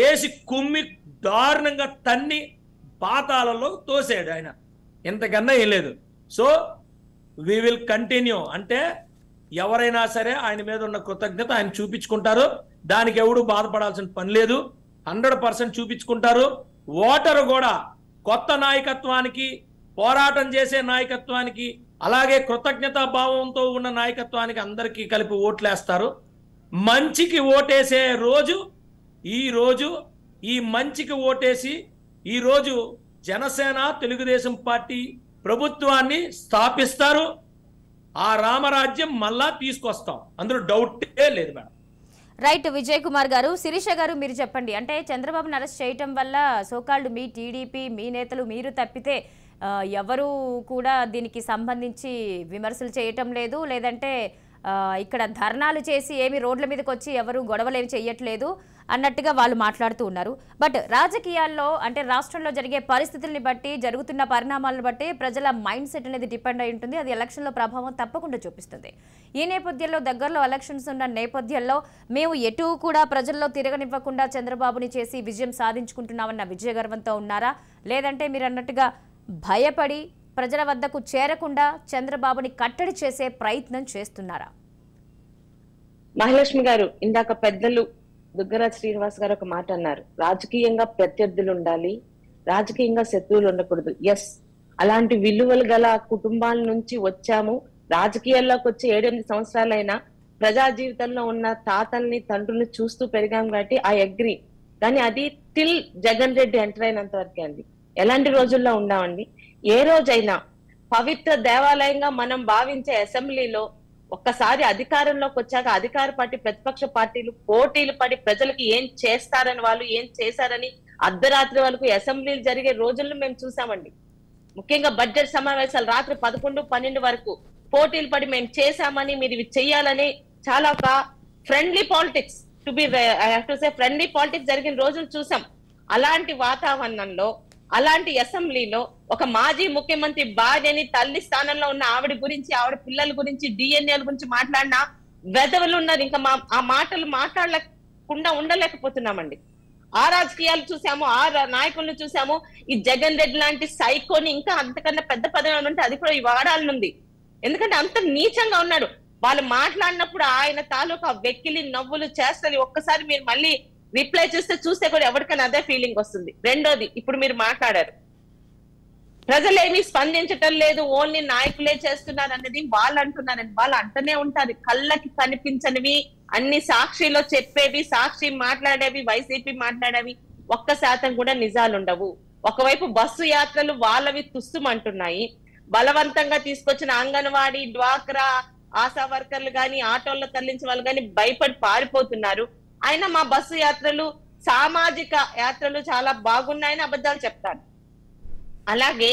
ఏసి కుమ్మి దారుణంగా తన్ని పాతాలలో తోసాడు ఆయన, ఇంతకన్నా ఏం లేదు. సో వి విల్ కంటిన్యూ, అంటే ఎవరైనా సరే ఆయన మీద ఉన్న కృతజ్ఞత ఆయన చూపించుకుంటారు, దానికి ఎవడు బాధపడాల్సిన పని లేదు, 100% చూపించుకుంటారు. ఓటరు కూడా కొత్త నాయకత్వానికి, పోరాటం చేసే నాయకత్వానికి, అలాగే కృతజ్ఞతా భావంతో ఉన్న నాయకత్వానికి అందరికీ కలిపి ఓట్లేస్తారు. మంచికి ఓటేసే రోజు ఈ మంచికి ఓటేసి ఈరోజు జనసేన తెలుగుదేశం పార్టీ ప్రభుత్వాన్ని స్థాపిస్తారు. ఆ రామరాజ్యం మళ్ళా తీసుకొస్తాం, అందులో డౌటే లేదు మేడం. రైట్ విజయ్ కుమార్ గారు. శిరీష గారు మీరు చెప్పండి, అంటే చంద్రబాబును అరెస్ట్ చేయటం వల్ల సోకాల్డ్ మీ టీడీపీ మీ నేతలు మీరు తప్పితే ఎవరు కూడా దీనికి సంబంధించి విమర్శలు చేయటం లేదు, లేదంటే ఇక్కడ ధర్నాలు చేసి ఏమి రోడ్ల మీదకి వచ్చి ఎవరు గొడవలేమి చేయట్లేదు అన్నట్టుగా వాళ్ళు మాట్లాడుతూ ఉన్నారు. బట్ రాజకీయాల్లో అంటే రాష్ట్రంలో జరిగే పరిస్థితుల్ని బట్టి, జరుగుతున్న పరిణామాలను బట్టి ప్రజల మైండ్ సెట్ అనేది డిపెండ్ అయి ఉంటుంది, అది ఎలక్షన్లో ప్రభావం తప్పకుండా చూపిస్తుంది. ఈ నేపథ్యంలో దగ్గరలో ఎలక్షన్స్ ఉన్న నేపథ్యంలో మేము ఎటు కూడా ప్రజల్లో తిరగనివ్వకుండా చంద్రబాబుని చేసి విజయం సాధించుకుంటున్నామన్న విజయ గర్వంతో ఉన్నారా, లేదంటే మీరు అన్నట్టుగా భయపడి ప్రజల వద్దకు చేరకుండా చంద్రబాబుని కట్టడి చేసే ప్రయత్నం చేస్తున్నారా? మహాలక్ష్మి గారు, ఇందాక పెద్దలు దుగ్గరాజ్ శ్రీనివాస్ గారు ఒక మాట అన్నారు, రాజకీయంగా ప్రత్యర్థులు ఉండాలి, రాజకీయంగా శత్రువులు ఉండకూడదు. ఎస్, అలాంటి విలువలు గల కుటుంబాల నుంచి వచ్చాము. రాజకీయాల్లోకి వచ్చి 7-8 సంవత్సరాలైనా ప్రజా జీవితంలో ఉన్న తాతల్ని తండ్రుల్ని చూస్తూ పెరిగాం కాబట్టి ఐ అగ్రి. కానీ అది టిల్ జగన్ రెడ్డి ఎంటర్ అయినంత వరకే అండి. ఎలాంటి రోజుల్లో ఉన్నామండి, ఏ రోజైనా పవిత్ర దేవాలయంగా మనం భావించే అసెంబ్లీలో ఒక్కసారి అధికారంలోకి వచ్చాక అధికార పార్టీ ప్రతిపక్ష పార్టీలు పోటీలు పడి ప్రజలకు ఏం చేస్తారని, వాళ్ళు ఏం చేశారని అర్ధరాత్రి వరకు అసెంబ్లీలు జరిగే రోజుల్లో మేము చూసామండి. ముఖ్యంగా బడ్జెట్ సమావేశాలు రాత్రి 11-12 వరకు పోటీలు పడి మేము చేశామని, మీరు ఇవి చెయ్యాలని చాలా ఒక friendly politics, to be I have to say friendly politics జరిగిన రోజులు చూసాం. అలాంటి వాతావరణంలో, అలాంటి అసెంబ్లీలో ఒక మాజీ ముఖ్యమంత్రి భార్యని, తల్లి స్థానంలో ఉన్న ఆవిడ గురించి, ఆవిడ పిల్లల గురించి, డిఎన్ఏల గురించి మాట్లాడినా వెధవలు ఉన్నారు. ఇంకా ఆ మాటలు మాట్లాడలేకుండా ఉండలేకపోతున్నామండి. ఆ రాజకీయాలు చూసాము, ఆ నాయకులను చూసాము. ఈ జగన్ రెడ్డి లాంటి సైకోని ఇంకా అంతకన్నా పెద్ద పదవి ఉంటే అది కూడా ఈ వాడాలనుంది. ఎందుకంటే అంత నీచంగా ఉన్నాడు. వాళ్ళు మాట్లాడినప్పుడు ఆయన తాలూకా వెక్కిలి నవ్వులు చేస్తుంది. ఒక్కసారి మీరు మళ్ళీ రిప్లై చూస్తే కూడా ఎవరికైనా అదే ఫీలింగ్ వస్తుంది. రెండోది, ఇప్పుడు మీరు మాట్లాడారు, ప్రజలేమీ స్పందించటం లేదు, ఓన్లీ నాయకులే చేస్తున్నారు అన్నది వాళ్ళు అంటున్నారండి. వాళ్ళు అంటనే ఉంటారు. కళ్ళకి కనిపించనివి అన్ని సాక్షిలో చెప్పేవి, సాక్షి మాట్లాడేవి, వైసీపీ మాట్లాడేవి 1% కూడా నిజాలు ఉండవు. ఒకవైపు బస్సు యాత్రలు వాళ్ళవి తుస్సుమంటున్నాయి. బలవంతంగా తీసుకొచ్చిన అంగన్వాడీ, డ్వాక్రా, ఆశా వర్కర్లు గాని, ఆటోల్లో తరలించిన వాళ్ళు గాని భయపడి పారిపోతున్నారు. అయినా మా బస్సు యాత్రలు, సామాజిక యాత్రలు చాలా బాగున్నాయని అబద్ధాలు చెప్తారు. అలాగే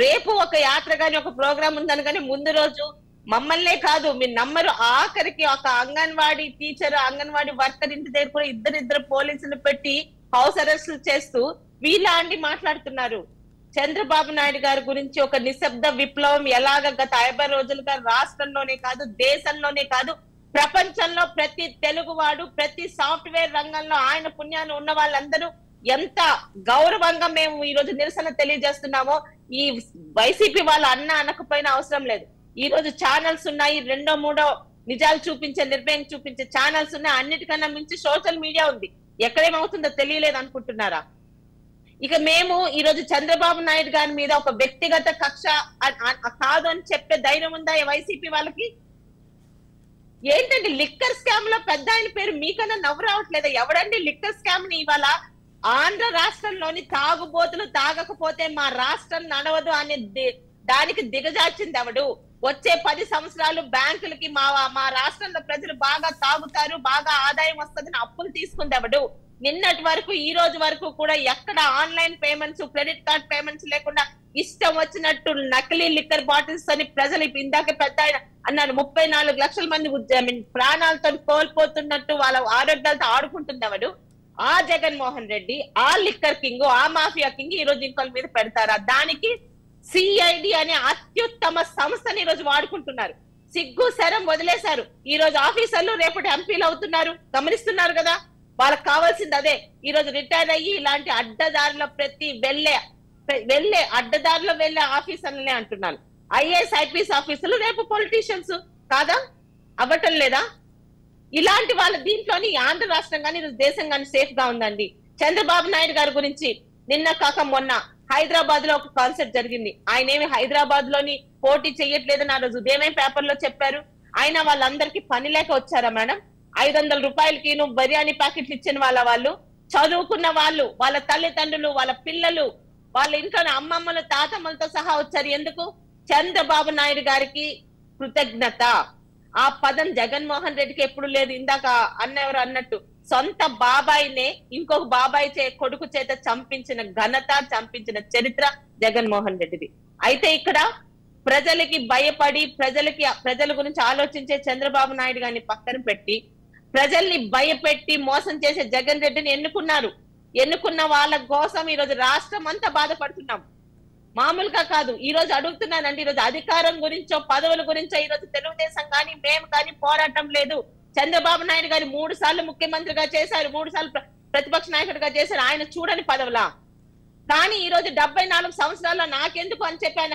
రేపు ఒక యాత్ర గాని, ఒక ప్రోగ్రామ్ ఉందని కానీ ముందు రోజు మమ్మల్నే కాదు, మీరు నమ్మరు, ఆఖరికి ఒక అంగన్వాడీ టీచర్, అంగన్వాడీ వర్కర్ ఇంటి దగ్గర కూడా ఇద్దరు పోలీసులు పెట్టి హౌస్ అరెస్ట్ చేస్తూ వీళ్ళంటి మాట్లాడుతున్నారు. చంద్రబాబు నాయుడు గారి గురించి ఒక నిశ్శబ్ద విప్లవం ఎలాగ గత 50 రోజులుగా రాష్ట్రంలోనే కాదు, దేశంలోనే కాదు, ప్రపంచంలో ప్రతి తెలుగువాడు, ప్రతి సాఫ్ట్వేర్ రంగంలో ఆయన పుణ్యాన్ని ఉన్న వాళ్ళందరూ ఎంత గౌరవంగా మేము ఈ రోజు నిరసన తెలియజేస్తున్నామో ఈ వైసీపీ వాళ్ళు అనకపోయినా అవసరం లేదు. ఈ రోజు ఛానల్స్ ఉన్నాయి, 2, 3 నిజాలు చూపించే, నిర్భయం చూపించే ఛానల్స్ ఉన్నాయి. అన్నిటికన్నా మించి సోషల్ మీడియా ఉంది. ఎక్కడేమవుతుందో తెలియలేదు అనుకుంటున్నారా? ఇక మేము ఈ రోజు చంద్రబాబు నాయుడు గారి మీద ఒక వ్యక్తిగత కక్ష కాదు అని చెప్పే ధైర్యం ఉందా వైసీపీ వాళ్ళకి? ఏంటండి లిక్కర్ స్కామ్ లో పెద్ద ఆయన పేరు మీకన్నా నవ్వు రావట్లేదా? ఎవడండి లిక్కర్ స్కామ్ ని ఇవాళ ఆంధ్ర రాష్ట్రంలోని తాగుబోతులు తాగకపోతే మా రాష్ట్రం నడవదు అనే దానికి దిగజార్చింది ఎవడు? వచ్చే 10 సంవత్సరాలు బ్యాంకులకి మా రాష్ట్రంలో ప్రజలు బాగా తాగుతారు, బాగా ఆదాయం వస్తుందని అప్పులు తీసుకుంది ఎవడు? నిన్నటి వరకు, ఈ రోజు వరకు కూడా ఎక్కడ online payments, credit card payments లేకుండా ఇష్టం వచ్చినట్టు నకిలీ లిక్కర్ బాటిల్స్ అని ప్రజలు ఇందాక పెద్ద ఆయన అన్నారు 34 లక్షల మంది ప్రాణాలతో కోల్పోతున్నట్టు వాళ్ళ ఆరోగ్యాలతో ఆడుకుంటుంది ఎవడు? ఆ జగన్మోహన్ రెడ్డి, ఆ లిక్కర్ కింగ్, ఆ మాఫియా కింగ్ ఈ రోజు ఇంకొక మీద పెడతారా? దానికి సిఐడి అనే అత్యుత్తమ సంస్థని ఈ రోజు వాడుకుంటున్నారు. సిగ్గు శరం వదిలేశారు. ఈ రోజు ఆఫీసర్లు రేపటి ఎంపీలు అవుతున్నారు. గమనిస్తున్నారు కదా? వాళ్ళకి కావాల్సింది అదే. ఈ రోజు రిటైర్ అయ్యి ఇలాంటి అడ్డదారిలో వెళ్ళే అడ్డదారిలో వెళ్ళే ఆఫీసర్లనే అంటున్నారు. ఐఏఎస్ ఐపీఎస్ ఆఫీసర్లు రేపు పొలిటీషియన్స్ కాదా? అవ్వటం లేదా? ఇలాంటి వాళ్ళ దీంట్లోని ఆంధ్ర రాష్ట్రం కానీ ఈరోజు దేశం కానీ సేఫ్ గా ఉందండి. చంద్రబాబు నాయుడు గారి గురించి నిన్న కాక మొన్న హైదరాబాద్ లో ఒక కాన్సర్ట్ జరిగింది. ఆయన ఏమి హైదరాబాద్ లోని పోటీ చెయ్యట్లేదని ఆ రోజు ఉదయమే పేపర్ లో చెప్పారు. ఆయన వాళ్ళందరికీ పని లేక వచ్చారా మేడం? 500 రూపాయలకి బిర్యానీ ప్యాకెట్లు ఇచ్చిన వాళ్ళు చదువుకున్న వాళ్ళు, వాళ్ళ తల్లిదండ్రులు, వాళ్ళ పిల్లలు, వాళ్ళ ఇంట్లోని అమ్మమ్మలు, తాతమ్మలతో సహా వచ్చారు. ఎందుకు? చంద్రబాబు నాయుడు గారికి కృతజ్ఞత. ఆ పదం జగన్మోహన్ రెడ్డికి ఎప్పుడు లేదు. ఇందాక ఎవరు అన్నట్టు సొంత బాబాయినే ఇంకొక బాబాయి కొడుకు చేత చంపించిన ఘనత, చంపించిన చరిత్ర జగన్మోహన్ రెడ్డిది. అయితే ఇక్కడ ప్రజలకి భయపడి, ప్రజల గురించి ఆలోచించే చంద్రబాబు నాయుడు గారిని పక్కన పెట్టి ప్రజల్ని భయపెట్టి మోసం చేసే జగన్ రెడ్డిని ఎన్నుకున్నారు. ఎన్నుకున్న వాళ్ళ కోసం ఈ రోజు రాష్ట్రం అంతా బాధపడుతున్నాం. మామూలుగా కాదు. ఈ రోజు అడుగుతున్నానండి, ఈ రోజు అధికారం గురించో పదవుల గురించో ఈ రోజు తెలుగుదేశం కానీ మేము కానీ పోరాటం లేదు. చంద్రబాబు నాయుడు గారు 3 సార్లు ముఖ్యమంత్రిగా చేశారు, 3 సార్లు ప్రతిపక్ష నాయకుడిగా చేశారు. ఆయన చూడని పదవులా? కానీ ఈ రోజు 74 సంవత్సరాల్లో నాకెందుకు అని చెప్పి ఆయన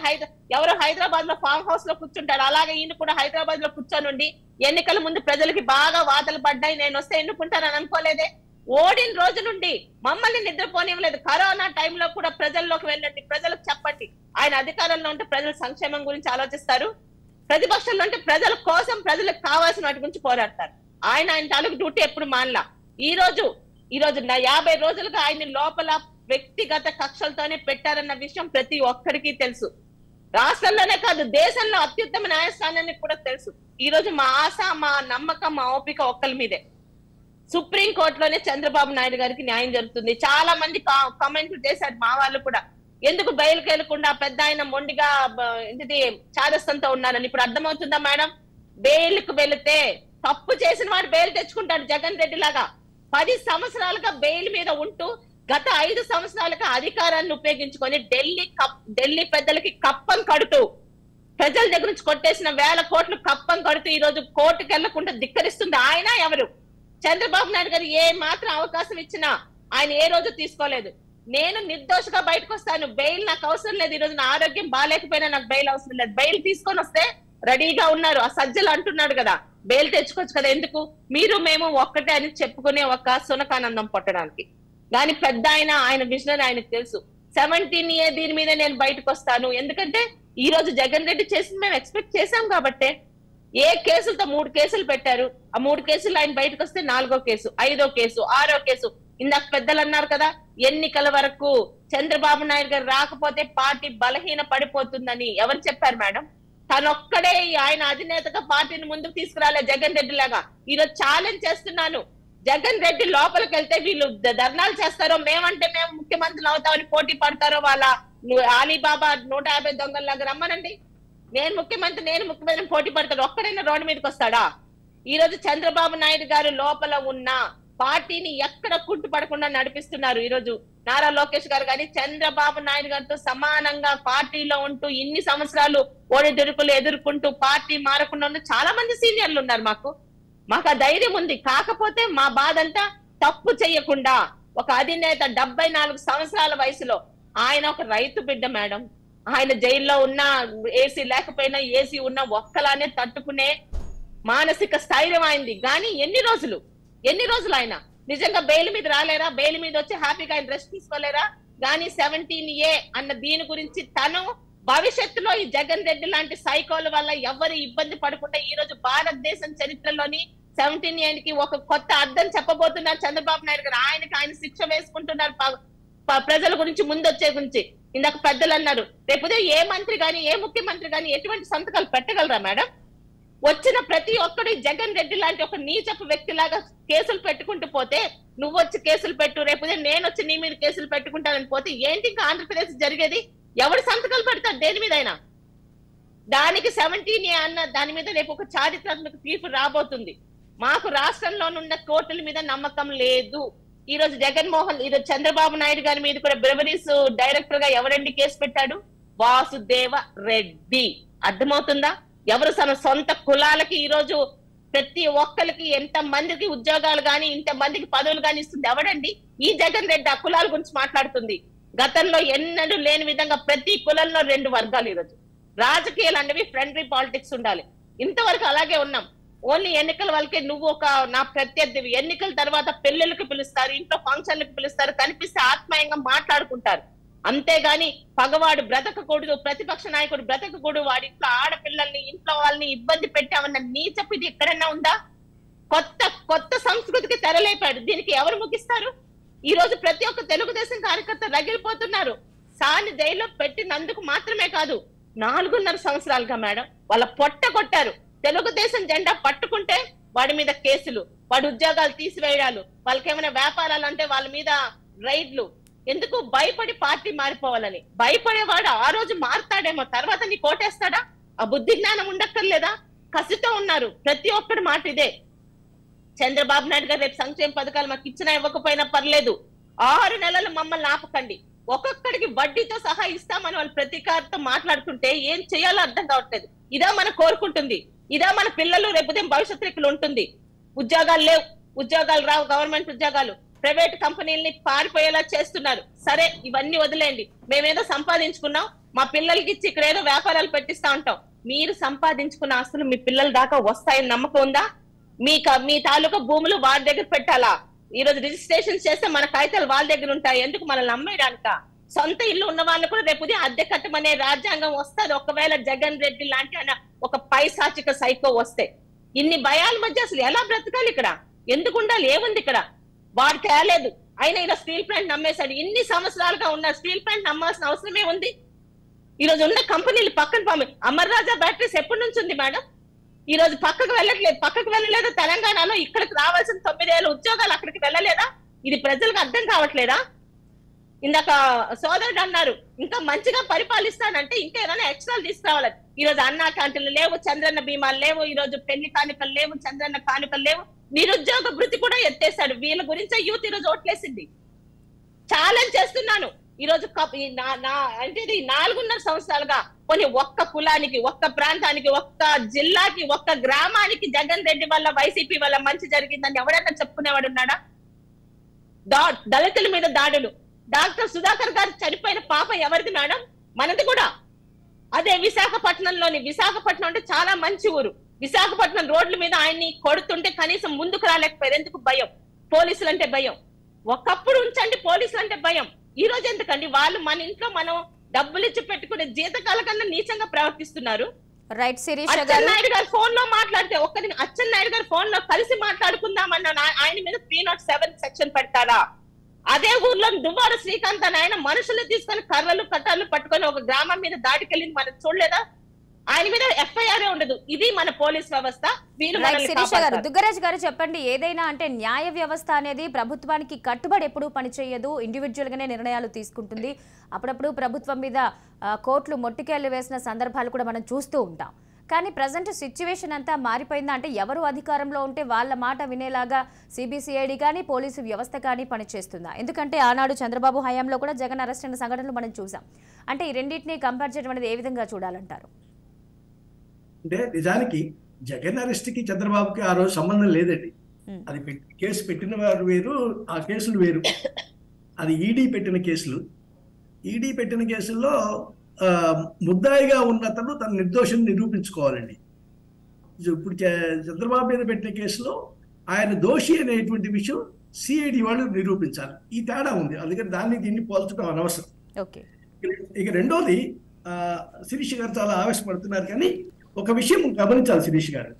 ఎవరో హైదరాబాద్ లో ఫామ్ హౌస్ లో కూర్చుంటారు. అలాగే ఈయన కూడా హైదరాబాద్ లో కూర్చొని ఎన్నికల ముందు ప్రజలకి బాగా వాతలు పడ్డాయి, నేను వస్తే ఎన్నుకుంటానని అనుకోలేదే. ఓడిన రోజు నుండి మమ్మల్ని నిద్రపోనివ్వలేదు. కరోనా టైంలో కూడా ప్రజల్లోకి వెళ్ళండి, ప్రజలకు చెప్పండి. ఆయన అధికారంలో ఉంటే ప్రజల సంక్షేమం గురించి ఆలోచిస్తారు, ప్రతిపక్షంలో ఉంటే ప్రజల కోసం, ప్రజలకు కావాల్సిన వాటి గురించి పోరాడతారు. ఆయన తాలూకు డ్యూటీ ఎప్పుడు మానలా. ఈ రోజు 50 రోజులుగా ఆయన లోపల వ్యక్తిగత కక్షలతోనే పెట్టారన్న విషయం ప్రతి ఒక్కరికి తెలుసు. రాష్ట్రంలోనే కాదు, దేశంలో అత్యుత్తమ న్యాయస్థానానికి కూడా తెలుసు. ఈ రోజు మా ఆశ, మా నమ్మకం, మా ఓపిక ఒక్కరి మీదే. సుప్రీం కోర్టులోనే చంద్రబాబు నాయుడు గారికి న్యాయం జరుగుతుంది. చాలా మంది కామెంట్లు చేశారు మా వాళ్ళు కూడా, ఎందుకు బయలుకి వెళ్లకుండా పెద్ద ఆయన మొండిగా చాదస్తంతో ఉన్నారని. ఇప్పుడు అర్థమవుతుందా మేడం? బెయిల్కు వెళితే తప్పు చేసిన వాడు బెయిల్ తెచ్చుకుంటాడు. జగన్ రెడ్డి లాగా 10 సంవత్సరాలుగా బెయిల్ మీద ఉంటూ గత 5 సంవత్సరాలుగా అధికారాన్ని ఉపయోగించుకొని ఢిల్లీ పెద్దలకి కప్పం కడుతూ ప్రజల దగ్గర నుంచి కొట్టేసిన 1000 కోట్లు కప్పం కడుతూ ఈ రోజు కోర్టుకు వెళ్లకుండా ధిక్కరిస్తుంది ఆయన ఎవరు? చంద్రబాబు నాయుడు గారు ఏ మాత్రం అవకాశం ఇచ్చినా ఆయన ఏ రోజు తీసుకోలేదు. నేను నిర్దోషగా బయటకు వస్తాను, బెయిల్ నాకు అవసరం లేదు, ఈ రోజు నా ఆరోగ్యం బాగాలేకపోయినా నాకు బెయిల్ అవసరం లేదు, బెయిల్ తీసుకొని వస్తే రెడీగా ఉన్నారు. ఆ సజ్జలు అంటున్నాడు కదా బెయిల్ తెచ్చుకోవచ్చు కదా, ఎందుకు మీరు మేము ఒక్కటే అని చెప్పుకునే ఒక సునకానందం పట్టడానికి. కానీ పెద్ద ఆయన విజనరీ ఆయనకు తెలుసు. 17A దీని మీద నేను బయటకు వస్తాను, ఎందుకంటే ఈ రోజు జగన్ రెడ్డి చేసింది మేము ఎక్స్పెక్ట్ చేశాం కాబట్టే. ఏ కేసులతో 3 కేసులు పెట్టారు, ఆ 3 కేసులు ఆయన బయటకు వస్తే 4వ కేసు, 5వ కేసు, 6వ కేసు. ఇందాక పెద్దలు అన్నారు కదా ఎన్నికల వరకు చంద్రబాబు నాయుడు గారు రాకపోతే పార్టీ బలహీన పడిపోతుందని ఎవరు చెప్పారు మేడం? తనొక్కడే ఆయన అధినేతగా పార్టీని ముందుకు తీసుకురాలే జగన్ రెడ్డి లాగా. ఈరోజు ఛాలెంజ్ చేస్తున్నాను, జగన్ రెడ్డి లోపలికి వెళ్తే వీళ్ళు ధర్నాలు చేస్తారో, మేమంటే మేము ముఖ్యమంత్రులు అవుతామని పోటీ పడతారో, వాళ్ళ అలీబాబా 150 దొంగల్లాగా రమ్మనండి. నేను ముఖ్యమంత్రి పోటీ పడతాడు, ఒక్కడైనా రోడ్డు మీదకి వస్తాడా? ఈ రోజు చంద్రబాబు నాయుడు గారు లోపల ఉన్న పార్టీని ఎక్కడ కుంటుపడకుండా నడిపిస్తున్నారు. ఈ రోజు నారా లోకేష్ గారు కానీ చంద్రబాబు నాయుడు గారితో సమానంగా పార్టీలో ఉంటూ ఇన్ని సంవత్సరాలు ఒడిదుడుకులు ఎదుర్కొంటూ పార్టీ మారకుండా ఉన్న చాలా మంది సీనియర్లు ఉన్నారు. మాకు ఆ ధైర్యం ఉంది. కాకపోతే మా బాధ అంతా తప్పు చెయ్యకుండా ఒక అధినేత 74 సంవత్సరాల వయసులో ఆయన ఒక రైతు బిడ్డ మేడం. ఆయన జైల్లో ఉన్న ఏసీ లేకపోయినా ఏసీ ఉన్న ఒక్కలానే తట్టుకునే మానసిక స్థైర్యం అయింది. కానీ ఎన్ని రోజులు ఆయన నిజంగా బెయిల్ మీద రాలేరా? బెయిల్ మీద వచ్చి హ్యాపీగా ఆయన రెస్ట్ తీసుకోలేరా? కానీ 17A అన్న దీని గురించి తను భవిష్యత్తులో ఈ జగన్ రెడ్డి లాంటి సైకోల వల్ల ఎవరు ఇబ్బంది పడకుండా ఈ రోజు భారతదేశం చరిత్రలోని 17A ఒక కొత్త అర్థం చెప్పబోతున్నారు చంద్రబాబు నాయుడు గారు. ఆయన శిక్ష వేసుకుంటున్నారు ప్రజల గురించి, ముందొచ్చే గురించి. ఇందాక పెద్దలు అన్నారు, రేపు ఏ మంత్రి గాని ఏ ముఖ్యమంత్రి గాని ఎటువంటి సంతకాలు పెట్టగలరా మేడం? వచ్చిన ప్రతి ఒక్కడు జగన్ రెడ్డి లాంటి ఒక నీచపు వ్యక్తి లాగా కేసులు పెట్టుకుంటూ పోతే, నువ్వు వచ్చి కేసులు పెట్టు, రేపు నేను వచ్చి నీ మీద కేసులు పెట్టుకుంటానని పోతే ఏంటి ఇంకా ఆంధ్రప్రదేశ్ జరిగేది? ఎవరు సంతకాలు పెడతారు దేని మీద అయినా? దానికి 17A అన్న దాని మీద రేపు ఒక చారిత్రాత్మక తీర్పు రాబోతుంది. మాకు రాష్ట్రంలోనున్న కోర్టుల మీద నమ్మకం లేదు. ఈ రోజు ఈ రోజు చంద్రబాబు నాయుడు గారి మీద కూడా బ్రెవరీస్ డైరెక్టర్ గా ఎవరండి కేసు పెట్టాడు? వాసుదేవ రెడ్డి. అర్థమవుతుందా? ఎవరు తన సొంత కులాలకి ఈ రోజు ప్రతి ఒక్కరికి ఎంత మందికి ఉద్యోగాలు గాని ఇంత మందికి పదవులు గాని ఇస్తుంది ఎవడండి? ఈ జగన్ రెడ్డి ఆ కులాల గురించి మాట్లాడుతుంది. గతంలో ఎన్నడూ లేని విధంగా ప్రతి కులంలో 2 వర్గాలు. ఈరోజు రాజకీయాలు అనేవి ఫ్రెండ్లీ పాలిటిక్స్ ఉండాలి. ఇంతవరకు అలాగే ఉన్నాం. ఓన్లీ ఎన్నికల వాళ్ళకే నువ్వు ఒక నా ప్రత్యర్థివి, ఎన్నికల తర్వాత పెళ్లిళ్ళకి పిలుస్తారు, ఇంట్లో ఫంక్షన్లకు పిలుస్తారు, కనిపిస్తే ఆత్మీయంగా మాట్లాడుకుంటారు. అంతేగాని పగవాడు బ్రతకకూడదు, ప్రతిపక్ష నాయకుడు బ్రతకకూడదు, వాడి ఇంట్లో ఆడపిల్లల్ని ఇంట్లో వాళ్ళని ఇబ్బంది పెట్టామన్న నీచపు ఇది ఎక్కడన్నా ఉందా? కొత్త సంస్కృతికి తెరలేపాడు. దీనికి ఎవరు ముగిస్తారు? ఈ రోజు ప్రతి ఒక్క తెలుగుదేశం కార్యకర్త రగిలిపోతున్నారు. సాని జైల్లో పెట్టినందుకు మాత్రమే కాదు, 4.5 సంవత్సరాలుగా మేడం వాళ్ళ పొట్ట కొట్టారు. తెలుగుదేశం జెండా పట్టుకుంటే వాడి మీద కేసులు, వాడి ఉద్యోగాలు తీసివేయడాలు, వాళ్ళకి ఏమైనా వ్యాపారాలు అంటే వాళ్ళ మీద రైడ్లు. ఎందుకు? భయపడి పార్టీ మారిపోవాలని. భయపడేవాడు ఆ రోజు మారుతాడేమో, తర్వాత నీ కోటేస్తాడా? ఆ బుద్ధి జ్ఞానం ఉండక్కర్లేదా? కసితో ఉన్నారు. ప్రతి ఒక్కడి మాట ఇదే. చంద్రబాబు నాయుడు గారు రేపు సంక్షేమ పథకాలు మాకు ఇచ్చినా ఇవ్వకపోయినా పర్లేదు, 6 నెలలు మమ్మల్ని ఆపకండి, ఒక్కొక్కడికి వడ్డీతో సహా ఇస్తామని వాళ్ళు ప్రతీకారంతో మాట్లాడుతుంటే ఏం చేయాలో అర్థం కావట్లేదు. ఇదా మనం కోరుకుంటుంది? ఇదా మన పిల్లలు రేపు భవిష్యత్తు ఇక్కడ ఉంటుంది? ఉద్యోగాలు లేవు, ఉద్యోగాలు రావు, గవర్నమెంట్ ఉద్యోగాలు, ప్రైవేట్ కంపెనీల్ని పారిపోయేలా చేస్తున్నారు. సరే ఇవన్నీ వదిలేండి, మేమేదో సంపాదించుకున్నాం, మా పిల్లలకి ఇచ్చి ఇక్కడ ఏదో వ్యాపారాలు పెట్టిస్తా ఉంటాం. మీరు సంపాదించుకున్న ఆస్తులు మీ పిల్లల దాకా వస్తాయని నమ్మకం ఉందా? మీ తాలూకా భూములు వారి దగ్గర పెట్టాలా? ఈ రోజు రిజిస్ట్రేషన్ చేస్తే మన కాగితాలు వాళ్ళ దగ్గర ఉంటాయి. ఎందుకు? మనల్ని అమ్మేయడానిక? సొంత ఇల్లు ఉన్న వాళ్ళు కూడా రేపు అద్దె కట్టమనే రాజ్యాంగం వస్తుంది ఒకవేళ జగన్ రెడ్డి లాంటి ఒక పైశాచిక సైకో వస్తే. ఇన్ని భయాల మధ్య అసలు ఎలా బ్రతకాలి? ఇక్కడ ఎందుకు ఉండాలి? ఏముంది ఇక్కడ? వాడు తేలేదు, అయినా ఇలా స్టీల్ ప్లాంట్ నమ్మేశాడు. ఇన్ని సంవత్సరాలుగా ఉన్న స్టీల్ ప్లాంట్ నమ్మాల్సిన అవసరమే ఉంది? ఈ రోజు ఉన్న కంపెనీలు పక్కన పంపి అమర్ రాజా బ్యాటరీస్ ఎప్పటి నుంచి ఉంది మేడం? ఈ రోజు పక్కకు వెళ్ళలేదు. తెలంగాణలో ఇక్కడికి రావాల్సిన 9,000 ఉద్యోగాలు అక్కడికి వెళ్ళలేదా? ఇది ప్రజలకు అర్థం కావట్లేదా? ఇందాక సోదరుడు అన్నారు ఇంకా మంచిగా పరిపాలిస్తానంటే ఇంకా ఏదైనా ఎక్స్ట్రాలు తీసుకురావాలని. ఈ రోజు అన్నా క్యాంటీన్లు లేవు, చంద్రన్న బీమాలు లేవు, ఈ రోజు పెళ్లి కానుకలు లేవు, చంద్రన్న కానుకలు లేవు, నిరుద్యోగ భృతి కూడా ఎత్తేసాడు. వీళ్ళ గురించి యూత్ ఈ రోజు ఓట్లేసింది. ఛాలెంజ్ చేస్తున్నాను, ఈ రోజు అంటే 4.5 సంవత్సరాలుగా పోనీ ఒక్క కులానికి, ఒక్క ప్రాంతానికి, ఒక్క జిల్లాకి, ఒక్క గ్రామానికి జగన్ రెడ్డి వల్ల, వైసీపీ వల్ల మంచి జరిగిందని ఎవరైనా చెప్పుకునేవాడు ఉన్నాడా? దళితుల మీద దాడులు, డాక్టర్ సుధాకర్ గారు చనిపోయిన పాపం ఎవరిది మేడం? మనది కూడా. అదే విశాఖపట్నం అంటే చాలా మంచి ఊరు. విశాఖపట్నం రోడ్ల మీద ఆయన్ని కొడుతుంటే కనీసం ముందుకు రాలేకపోయారు. ఎందుకు? భయం. పోలీసులు అంటే భయం. ఒకప్పుడు ఉంచండి, పోలీసులు అంటే భయం. ఈ రోజు ఎందుకండి? వాళ్ళు మన ఇంట్లో మనం డబ్బులు ఇచ్చి పెట్టుకునే జీతకాల కన్నా నీచంగా ప్రవర్తిస్తున్నారు. రైట్ శిరీష గారు. అచ్చెన్నాయుడు గారు ఫోన్ లో మాట్లాడితే అచ్చెన్నాయుడు గారు ఫోన్ లో కలిసి మాట్లాడుకుందామన్న ఆయన మీద 307 సెక్షన్ పెడతారా? అదే ఊర్లో దువ్వారు శ్రీకాంత్ అని ఆయన మనుషులు తీసుకొని కర్రలు కట్టాలు పట్టుకొని ఒక గ్రామం మీద దాటికెళ్ళింది మనం చూడలేదా? ఆయన మీద ఎఫ్ఐఆర్ ఉండదు. ఇది మన పోలీస్ వ్యవస్థ. శిరీష గారు, దుగ్గరాజ్ గారు చెప్పండి, ఏదైనా అంటే న్యాయ వ్యవస్థ అనేది ప్రభుత్వానికి కట్టుబడి ఎప్పుడూ పనిచేయదు, ఇండివిజువల్ గానే నిర్ణయాలు తీసుకుంటుంది. అప్పుడప్పుడు ప్రభుత్వం మీద కోర్టులు మొట్టికేళ్లు వేసిన సందర్భాలు కూడా మనం చూస్తూ ఉంటాం. కానీ ప్రజెంట్ సిచ్యువేషన్ అంతా మారిపోయిందా? అంటే ఎవరు అధికారంలో ఉంటే వాళ్ళ మాట వినేలాగా సిబిసిఐడి కానీ పోలీసు వ్యవస్థ కానీ పనిచేస్తుందా? ఎందుకంటే ఆనాడు చంద్రబాబు హయాంలో కూడా జగన్ అరెస్ట్ అయిన సంఘటనలు మనం చూసాం. అంటే ఈ రెండింటినీ కంపేర్ చేయడం అనేది ఏ విధంగా చూడాలంటారు? అంటే నిజానికి జగన్ అరెస్ట్ కి చంద్రబాబుకి ఆ రోజు సంబంధం లేదండి. అది కేసు పెట్టిన వారు వేరు, ఆ కేసులు వేరు. అది ఈడీ పెట్టిన కేసులు. ఈడీ పెట్టిన కేసుల్లో ముద్దాయిగా ఉన్న అతను తన నిర్దోషాన్ని నిరూపించుకోవాలండి. ఇప్పుడు చంద్రబాబు మీద పెట్టిన కేసులో ఆయన దోషి అనేటువంటి విషయం సిఐడి వాళ్ళు నిరూపించాలి. ఈ తేడా ఉంది. అందుకని దీన్ని పోల్చడం అనవసరం. ఇక రెండోది, శిరీష్ గారు చాలా ఆవేశపడుతున్నారు, కానీ ఒక విషయం గమనించాలి శిరీష్ గారు.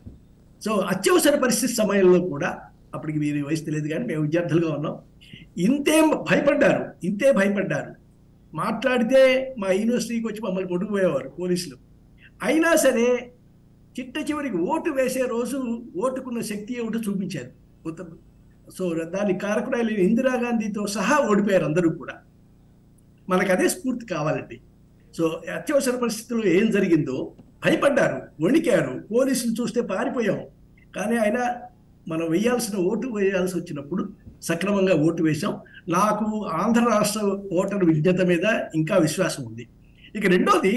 సో అత్యవసర పరిస్థితి సమయంలో కూడా, అప్పటికి వీరి వయసు తెలియదు కానీ మేము విద్యార్థులుగా ఉన్నాం, ఇంతే భయపడ్డారు. మాట్లాడితే మా యూనివర్సిటీకి వచ్చి మమ్మల్ని కొట్టుకుపోయేవారు పోలీసులు. అయినా సరే చిట్ట చివరికి ఓటు వేసే రోజు ఓటుకున్న శక్తి ఏమిటో చూపించారు. సో దాని కారకురాలు ఇందిరాగాంధీతో సహా ఓడిపోయారు అందరూ కూడా. మనకు అదే స్ఫూర్తి కావాలండి. సో అత్యవసర పరిస్థితుల్లో ఏం జరిగిందో భయపడ్డారు, వణికారు, పోలీసులు చూస్తే పారిపోయాం. కానీ ఆయన మనం ఓటు వేయాల్సి వచ్చినప్పుడు సక్రమంగా ఓటు వేశాం. నాకు ఆంధ్ర రాష్ట్ర ఓటర్ విజ్ఞత మీద ఇంకా విశ్వాసం ఉంది. ఇక రెండోది,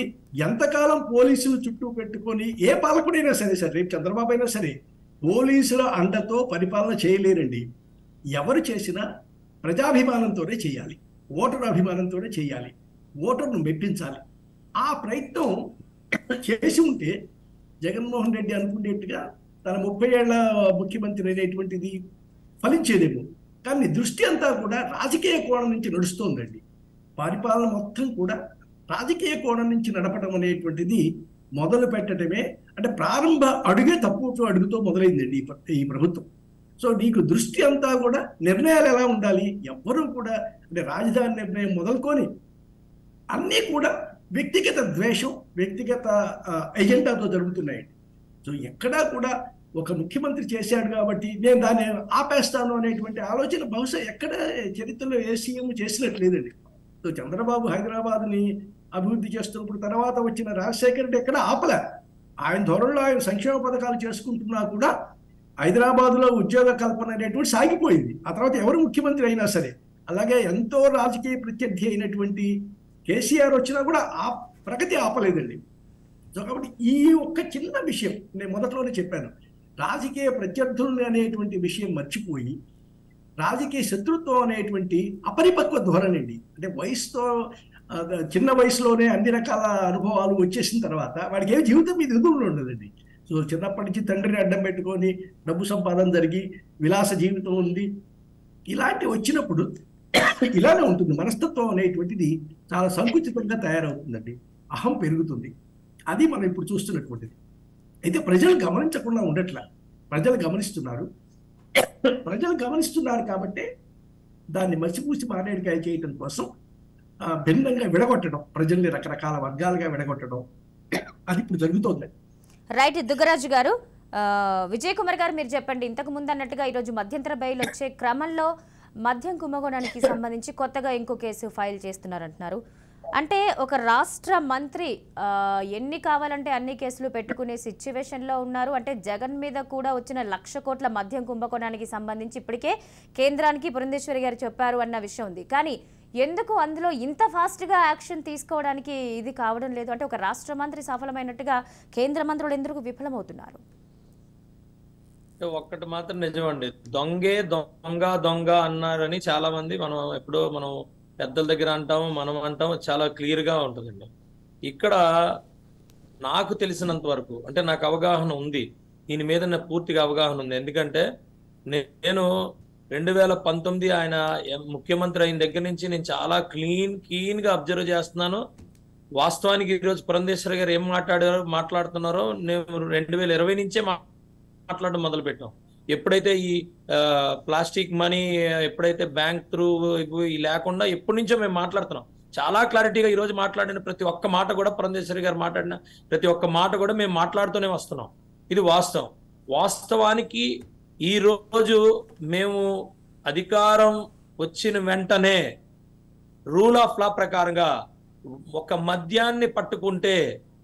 ఎంతకాలం పోలీసులు చుట్టూ పెట్టుకొని ఏ పాలకుడైనా సరే రేపు చంద్రబాబు అయినా సరే పోలీసుల అండతో పరిపాలన చేయలేరండి. ఎవరు చేసినా ప్రజాభిమానంతోనే చేయాలి, ఓటర్ అభిమానంతోనే చేయాలి, ఓటర్ను మెప్పించాలి. ఆ ప్రయత్నం చేసి ఉంటే జగన్మోహన్ రెడ్డి అనుకునేట్టుగా తన 30 ఏళ్ల ముఖ్యమంత్రి అనేటువంటిది ఫలించేదేమో. కానీ దృష్టి అంతా కూడా రాజకీయ కోణం నుంచి నడుస్తోందండి. పరిపాలన మొత్తం కూడా రాజకీయ కోణం నుంచి నడపడం అనేటువంటిది మొదలు పెట్టడమే, అంటే ప్రారంభ అడుగే తప్పు అడుగుతో మొదలైందండి ఈ ప్రభుత్వం. సో నీకు దృష్టి అంతా కూడా నిర్ణయాలు ఎలా ఉండాలి, ఎవ్వరూ కూడా అంటే రాజధాని నిర్ణయం మొదలుకొని అన్నీ కూడా వ్యక్తిగత ద్వేషం, వ్యక్తిగత ఎజెండాతో జరుగుతున్నాయండి. సో ఎక్కడా కూడా ఒక ముఖ్యమంత్రి చేశాడు కాబట్టి నేను దాన్ని ఆపేస్తాను అనేటువంటి ఆలోచన బహుశా ఎక్కడ చరిత్రలో ఏ సీఎం చేసినట్లేదండి. సో చంద్రబాబు హైదరాబాద్ని అభివృద్ధి చేస్తున్నప్పుడు తర్వాత వచ్చిన రాజశేఖర రెడ్డి ఎక్కడ ఆపలే. ఆయన ధోరణిలో ఆయన సంక్షేమ పథకాలు చేసుకుంటున్నా కూడా హైదరాబాద్లో ఉద్యోగ కల్పన అనేటువంటి సాగిపోయింది. ఆ తర్వాత ఎవరు ముఖ్యమంత్రి అయినా సరే, అలాగే ఎంతో రాజకీయ ప్రత్యర్థి అయినటువంటి కేసీఆర్ వచ్చినా కూడా ఆ ప్రగతి ఆపలేదండి. సో కాబట్టి ఈ ఒక్క చిన్న విషయం నేను మొదట్లోనే చెప్పాను, రాజకీయ ప్రత్యర్థులు అనేటువంటి విషయం మర్చిపోయి రాజకీయ శత్రుత్వం అనేటువంటి అపరిపక్వ ధోరణి అండి. అంటే చిన్న వయసులోనే అన్ని రకాల అనుభవాలు వచ్చేసిన తర్వాత వాడికి ఏ జీవితం మీద ఎదురు ఉండదండి. సో చిన్నప్పటి నుంచి తండ్రిని అడ్డం పెట్టుకొని డబ్బు సంపాదన జరిగి విలాస జీవితం ఉంది. ఇలాంటి వచ్చినప్పుడు ఇలానే ఉంటుంది. మనస్తత్వం అనేటువంటిది చాలా సంకుచితంగా తయారవుతుందండి. అహం పెరుగుతుంది. అది మనం ఇప్పుడు చూస్తున్నటువంటిది. అయితే ప్రజలు గమనించకుండా ఉండట్లా. ప్రజలు గమనిస్తున్నారు కాబట్టి దాన్ని మసిపూసి మారేడుకాయ చేయటం కోసం భిన్నంగా విడగొట్టడం, ప్రజల్ని రకరకాల వర్గాలుగా విడగొట్టడం, అది ఇప్పుడు జరుగుతోంది. రైట్. దుగ్గరాజు గారు, విజయ్ కుమార్ గారు మీరు చెప్పండి. ఇంతకు ముందు అన్నట్టుగా ఈరోజు మధ్యంతర బెయిల్ వచ్చే క్రమంలో మద్యం కుంభకోణానికి సంబంధించి కొత్తగా ఇంకో కేసు ఫైల్ చేస్తున్నారంటున్నారు. అంటే ఒక రాష్ట్ర మంత్రి ఎన్ని కావాలంటే అన్ని కేసులు పెట్టుకునే సిచ్యువేషన్లో ఉన్నారు. అంటే జగన్ మీద కూడా వచ్చిన 1,00,000 కోట్ల మద్యం కుంభకోణానికి సంబంధించి ఇప్పటికే కేంద్రానికి పురంధేశ్వరి గారు చెప్పారు అన్న విషయం ఉంది. కానీ ఎందుకు అందులో ఇంత ఫాస్ట్గా యాక్షన్ తీసుకోవడానికి ఇది కావడం లేదు? అంటే ఒక రాష్ట్ర మంత్రి సఫలమైనట్టుగా కేంద్ర మంత్రులు ఎందుకు విఫలమవుతున్నారు? ఒక్కటి మాత్రం నిజమండి, దొంగ అన్నారని చాలా మంది మనం పెద్దల దగ్గర అంటాము, మనం అంటాము, చాలా క్లియర్ గా ఉంటుందండి. ఇక్కడ నాకు తెలిసినంత వరకు, అంటే నాకు అవగాహన ఉంది, దీని మీద నాకు పూర్తిగా అవగాహన ఉంది. ఎందుకంటే నేను 2019 ఆయన ముఖ్యమంత్రి అయిన దగ్గర నుంచి నేను చాలా క్లీన్ గా అబ్జర్వ్ చేస్తున్నాను. వాస్తవానికి ఈరోజు పురంధేశ్వరి గారు ఏం మాట్లాడుతున్నారో నేను 2020 నుంచే మాట్లాడడం మొదలు పెట్టాం. ఎప్పుడైతే ఈ ప్లాస్టిక్ మనీ, ఎప్పుడైతే బ్యాంక్ త్రూ ఇవి లేకుండా ఎప్పటి నుంచో మేము మాట్లాడుతున్నాం. చాలా క్లారిటీగా ఈరోజు మాట్లాడిన ప్రతి ఒక్క మాట కూడా, పురంధేశ్వరి గారు మాట్లాడిన ప్రతి ఒక్క మాట కూడా మేము మాట్లాడుతూనే వస్తున్నాం. ఇది వాస్తవం. వాస్తవానికి ఈ రోజు మేము అధికారం వచ్చిన వెంటనే రూల్ ఆఫ్ లా ప్రకారంగా ఒక మద్యాన్ని పట్టుకుంటే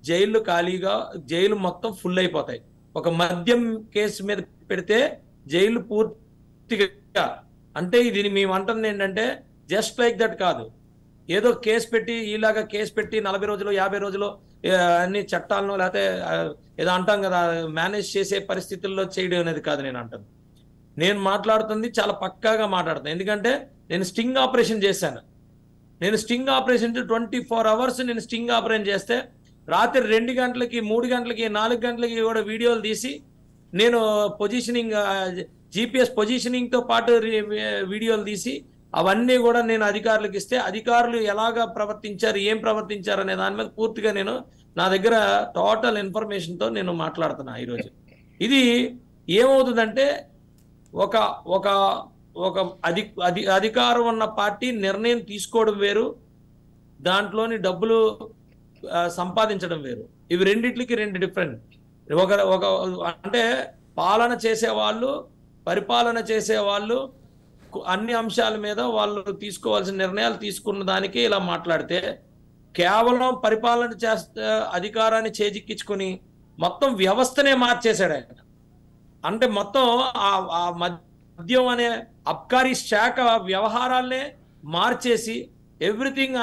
జైలు మొత్తం ఫుల్ అయిపోతాయి. ఒక మద్యం కేసు మీద పెడితే జైలు పూర్తిగా, అంటే ఇది మేము అంటుంది ఏంటంటే జస్ట్ లైక్ దట్ కాదు, ఏదో కేసు పెట్టి ఇలాగా కేసు పెట్టి 40 రోజులు 50 రోజులు అన్ని చట్టాలను లేకపోతే ఏదో అంటాం కదా మేనేజ్ చేసే పరిస్థితుల్లో చేయడం అనేది కాదు నేను అంటాను. నేను మాట్లాడుతుంది చాలా పక్కాగా మాట్లాడుతాను. ఎందుకంటే నేను స్టింగ్ ఆపరేషన్ చేశాను. నేను స్టింగ్ ఆపరేషన్ 24 hours నేను స్టింగ్ ఆపరేషన్ చేస్తే రాత్రి 2 గంటలకి 3 గంటలకి 4 గంటలకి కూడా వీడియోలు తీసి నేను పొజిషనింగ్ GPS పొజిషనింగ్ తో పాటు వీడియోలు తీసి అవన్నీ కూడా నేను అధికారులకు ఇస్తే అధికారులు ఎలాగా ప్రవర్తించారు, ఏం ప్రవర్తించారు అనే దాని మీద పూర్తిగా నేను నా దగ్గర టోటల్ ఇన్ఫర్మేషన్ తో నేను మాట్లాడుతున్నా ఈరోజు. ఇది ఏమవుతుందంటే ఒక ఒక ఒక అధికారం ఉన్న పార్టీ నిర్ణయం తీసుకోవడం వేరు, దాంట్లోని డబ్బులు సంపాదించడం వేరు. ఇవి రెండిట్లకి రెండు డిఫరెంట్. ఒక అంటే పాలన చేసేవాళ్ళు, పరిపాలన చేసేవాళ్ళు అన్ని అంశాల మీద వాళ్ళు తీసుకోవాల్సిన నిర్ణయాలు తీసుకున్న దానికి ఇలా మాట్లాడితే, కేవలం పరిపాలన చేస్తే అధికారాన్ని చేజిక్కించుకుని మొత్తం వ్యవస్థనే మార్చేశాడు ఆయన. అంటే మొత్తం ఆ మద్యం అనే అబ్కారీ శాఖ వ్యవహారాలనే మార్చేసి ఎవ్రీథింగ్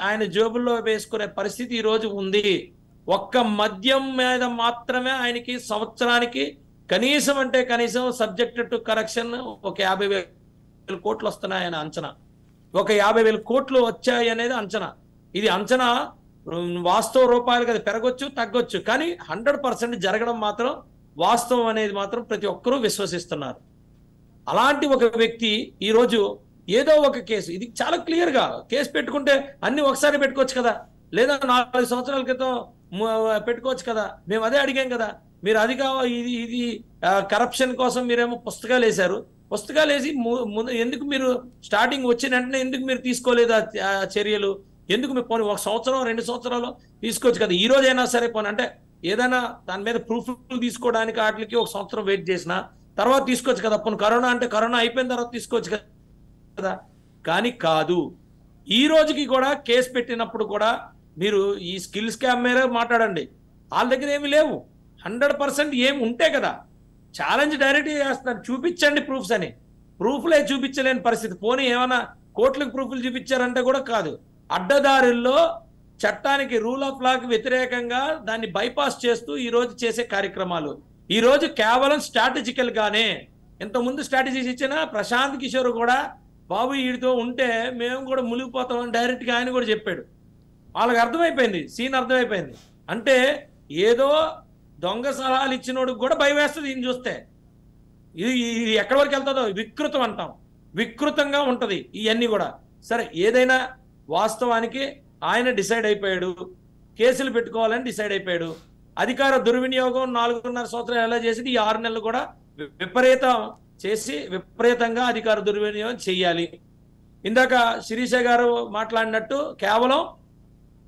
ఆయన జేబుల్లో వేసుకునే పరిస్థితి ఈ రోజు ఉంది. ఒక్క మద్యం మీద మాత్రమే ఆయనకి సంవత్సరానికి కనీసం సబ్జెక్ట్ టు కరెక్షన్ ఒక 50,000 కోట్లు వస్తున్నాయని అంచనా. ఒక 50,000 కోట్లు వచ్చాయి అనేది అంచనా. ఇది అంచనా వాస్తవ రూపాయలు కదా, పెరగొచ్చు తగ్గొచ్చు, కానీ 100% జరగడం మాత్రం వాస్తవం అనేది మాత్రం ప్రతి ఒక్కరూ విశ్వసిస్తున్నారు. అలాంటి ఒక వ్యక్తి ఈరోజు ఏదో ఒక కేసు, ఇది చాలా క్లియర్ గా కేసు పెట్టుకుంటే అన్ని ఒకసారి పెట్టుకోవచ్చు కదా, లేదా 4 సంవత్సరాల క్రితం పెట్టుకోవచ్చు కదా. మేము అదే అడిగాం కదా. మీరు అది ఇది కరప్షన్ కోసం మీరేమో పుస్తకాలు వేశారు. పుస్తకాలు వేసి ఎందుకు మీరు స్టార్టింగ్ వచ్చిన వెంటనే ఎందుకు మీరు తీసుకోలేదు ఆ చర్యలు? ఎందుకు మీరు పోనీ 1 సంవత్సరం 2 సంవత్సరాలు తీసుకోవచ్చు కదా. ఈ రోజైనా సరే పోనీ, అంటే ఏదైనా దాని మీద ప్రూఫ్లు తీసుకోవడానికి వాటికి 1 సంవత్సరం వెయిట్ చేసిన తర్వాత తీసుకోవచ్చు కదా. పోనీ కరోనా అంటే కరోనా అయిపోయిన తర్వాత తీసుకోవచ్చు కదా. కానీ కాదు, ఈ రోజుకి కూడా కేసు పెట్టినప్పుడు కూడా మీరు ఈ స్కిల్ స్కామ్ మీద మాట్లాడండి, వాళ్ళ దగ్గర ఏమి లేవు. 100% ఏమి ఉంటే కదా ఛాలెంజ్ డైరెక్ట్గా చేస్తున్నారు, చూపించండి ప్రూఫ్స్ అని. ప్రూఫ్లే చూపించలేని పరిస్థితి. పోనీ ఏమైనా కోట్లకు ప్రూఫ్లు చూపించారంటే కూడా కాదు. అడ్డదారుల్లో చట్టానికి, రూల్ ఆఫ్ లాకి వ్యతిరేకంగా దాన్ని బైపాస్ చేస్తూ ఈ రోజు చేసే కార్యక్రమాలు. ఈ రోజు కేవలం స్ట్రాటజికల్ గానే, ఇంతకుముందు స్ట్రాటజీస్ ఇచ్చిన ప్రశాంత్ కిషోర్ కూడా బాబు వీడితో ఉంటే మేము కూడా మునిగిపోతామని డైరెక్ట్ గా ఆయన కూడా చెప్పాడు. వాళ్ళకి అర్థమైపోయింది, సీన్ అర్థమైపోయింది. అంటే ఏదో దొంగ సలహాలు ఇచ్చినోడికి కూడా భయం వేస్తుంది ఈయన చూస్తే. ఇది ఎక్కడి వరకు వెళ్తుందో వికృతం అంటాం, వికృతంగా ఉంటది ఇవన్నీ కూడా. సరే, ఏదైనా వాస్తవానికి ఆయన డిసైడ్ అయిపోయాడు, కేసులు పెట్టుకోవాలని డిసైడ్ అయిపోయాడు. అధికార దుర్వినియోగం 4.5 సంవత్సరాలు ఎలా చేసి ఈ 6 నెలలు కూడా విపరీతంగా అధికార దుర్వినియోగం చెయ్యాలి. ఇందాక శిరీష గారు మాట్లాడినట్టు కేవలం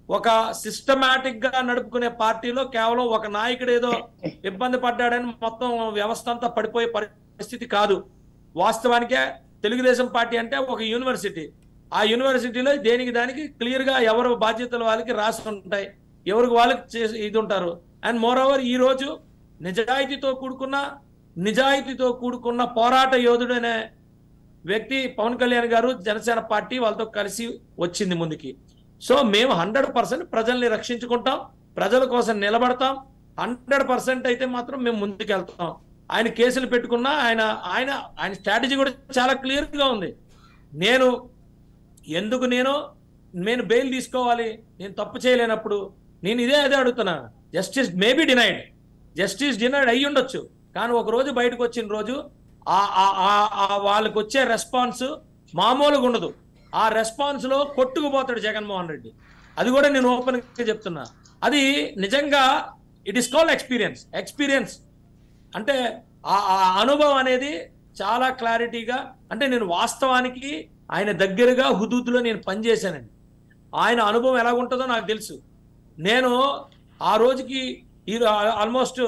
ఒక సిస్టమాటిక్ గా నడుపుకునే పార్టీలో కేవలం ఒక నాయకుడు ఏదో ఇబ్బంది పడ్డాడని మొత్తం వ్యవస్థ అంతా పడిపోయే పరిస్థితి కాదు. వాస్తవానికే తెలుగుదేశం పార్టీ అంటే ఒక యూనివర్సిటీ. ఆ యూనివర్సిటీలో దేనికి దానికి క్లియర్ గా ఎవరు బాధ్యతలు వాళ్ళకి రాసి ఉంటాయి, ఎవరికి వాళ్ళకి ఇది ఉంటారు. అండ్ మోర్ ఓవర్ ఈ రోజు నిజాయితీతో కూడుకున్న పోరాట యోధుడు అనే వ్యక్తి పవన్ కళ్యాణ్ గారు, జనసేన పార్టీ వాళ్ళతో కలిసి వచ్చింది ముందుకి. సో మేము 100% ప్రజల్ని రక్షించుకుంటాం, ప్రజల కోసం నిలబడతాం. 100% అయితే మాత్రం మేము ముందుకెళ్తాం. ఆయన కేసులు పెట్టుకున్నా ఆయన స్ట్రాటజీ కూడా చాలా క్లియర్గా ఉంది. నేను బెయిల్ తీసుకోవాలి, నేను తప్పు చేయలేనప్పుడు నేను ఇదే అడుగుతున్నా. Justice maybe denied, justice denied అయ్యి ఉండొచ్చు, కానీ ఒక రోజు బయటకు వచ్చిన రోజు వాళ్ళకి వచ్చే రెస్పాన్స్ మామూలుగా ఉండదు. ఆ రెస్పాన్స్ లో కొట్టుకుపోతాడు జగన్మోహన్ రెడ్డి. అది కూడా నేను ఓపెన్ గా చెప్తున్నా. అది నిజంగా ఇట్ ఇస్ కాల్డ్ ఎక్స్పీరియన్స్ అంటే ఆ అనుభవం అనేది చాలా క్లారిటీగా, అంటే నేను వాస్తవానికి ఆయన దగ్గరగా హుదూద్లో నేను పనిచేశానండి. ఆయన అనుభవం ఎలాగుంటుందో నాకు తెలుసు. నేను ఆ రోజుకి ఆల్మోస్ట్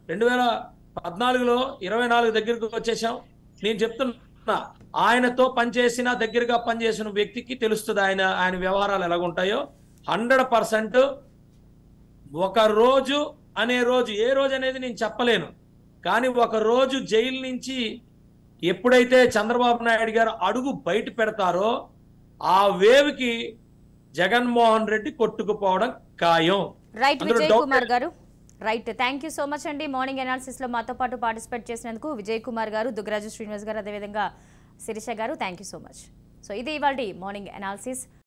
2014లో 24 దగ్గరకు వచ్చేసాం. నేను చెప్తున్నా, ఆయనతో పనిచేసిన, దగ్గరగా పనిచేసిన వ్యక్తికి తెలుస్తుంది ఆయన వ్యవహారాలు ఎలాగుంటాయో. 100% ఒక రోజు అనే రోజు, ఏ రోజు అనేది నేను చెప్పలేను, కానీ ఒక రోజు జైలు నుంచి ఎప్పుడైతే చంద్రబాబు నాయుడు గారు అడుగు బయట పెడతారో ఆ వేవ్కి జగన్మోహన్ రెడ్డి కొట్టుకుపోవడం ఖాయం. రైట్ విజయ్ కుమార్ గారు, right, thank you so much అండి. మార్నింగ్ అనాలిసిస్ లో మాతో పాటు పార్టిసిపేట్ చేసినందుకు విజయ్ కుమార్ గారు, దుగ్గరాజు శ్రీనివాస్ గారు, అదేవిధంగా శిరీష గారు, thank you so much. So ఇది ఇవాళ మార్నింగ్ అనాలిసిస్.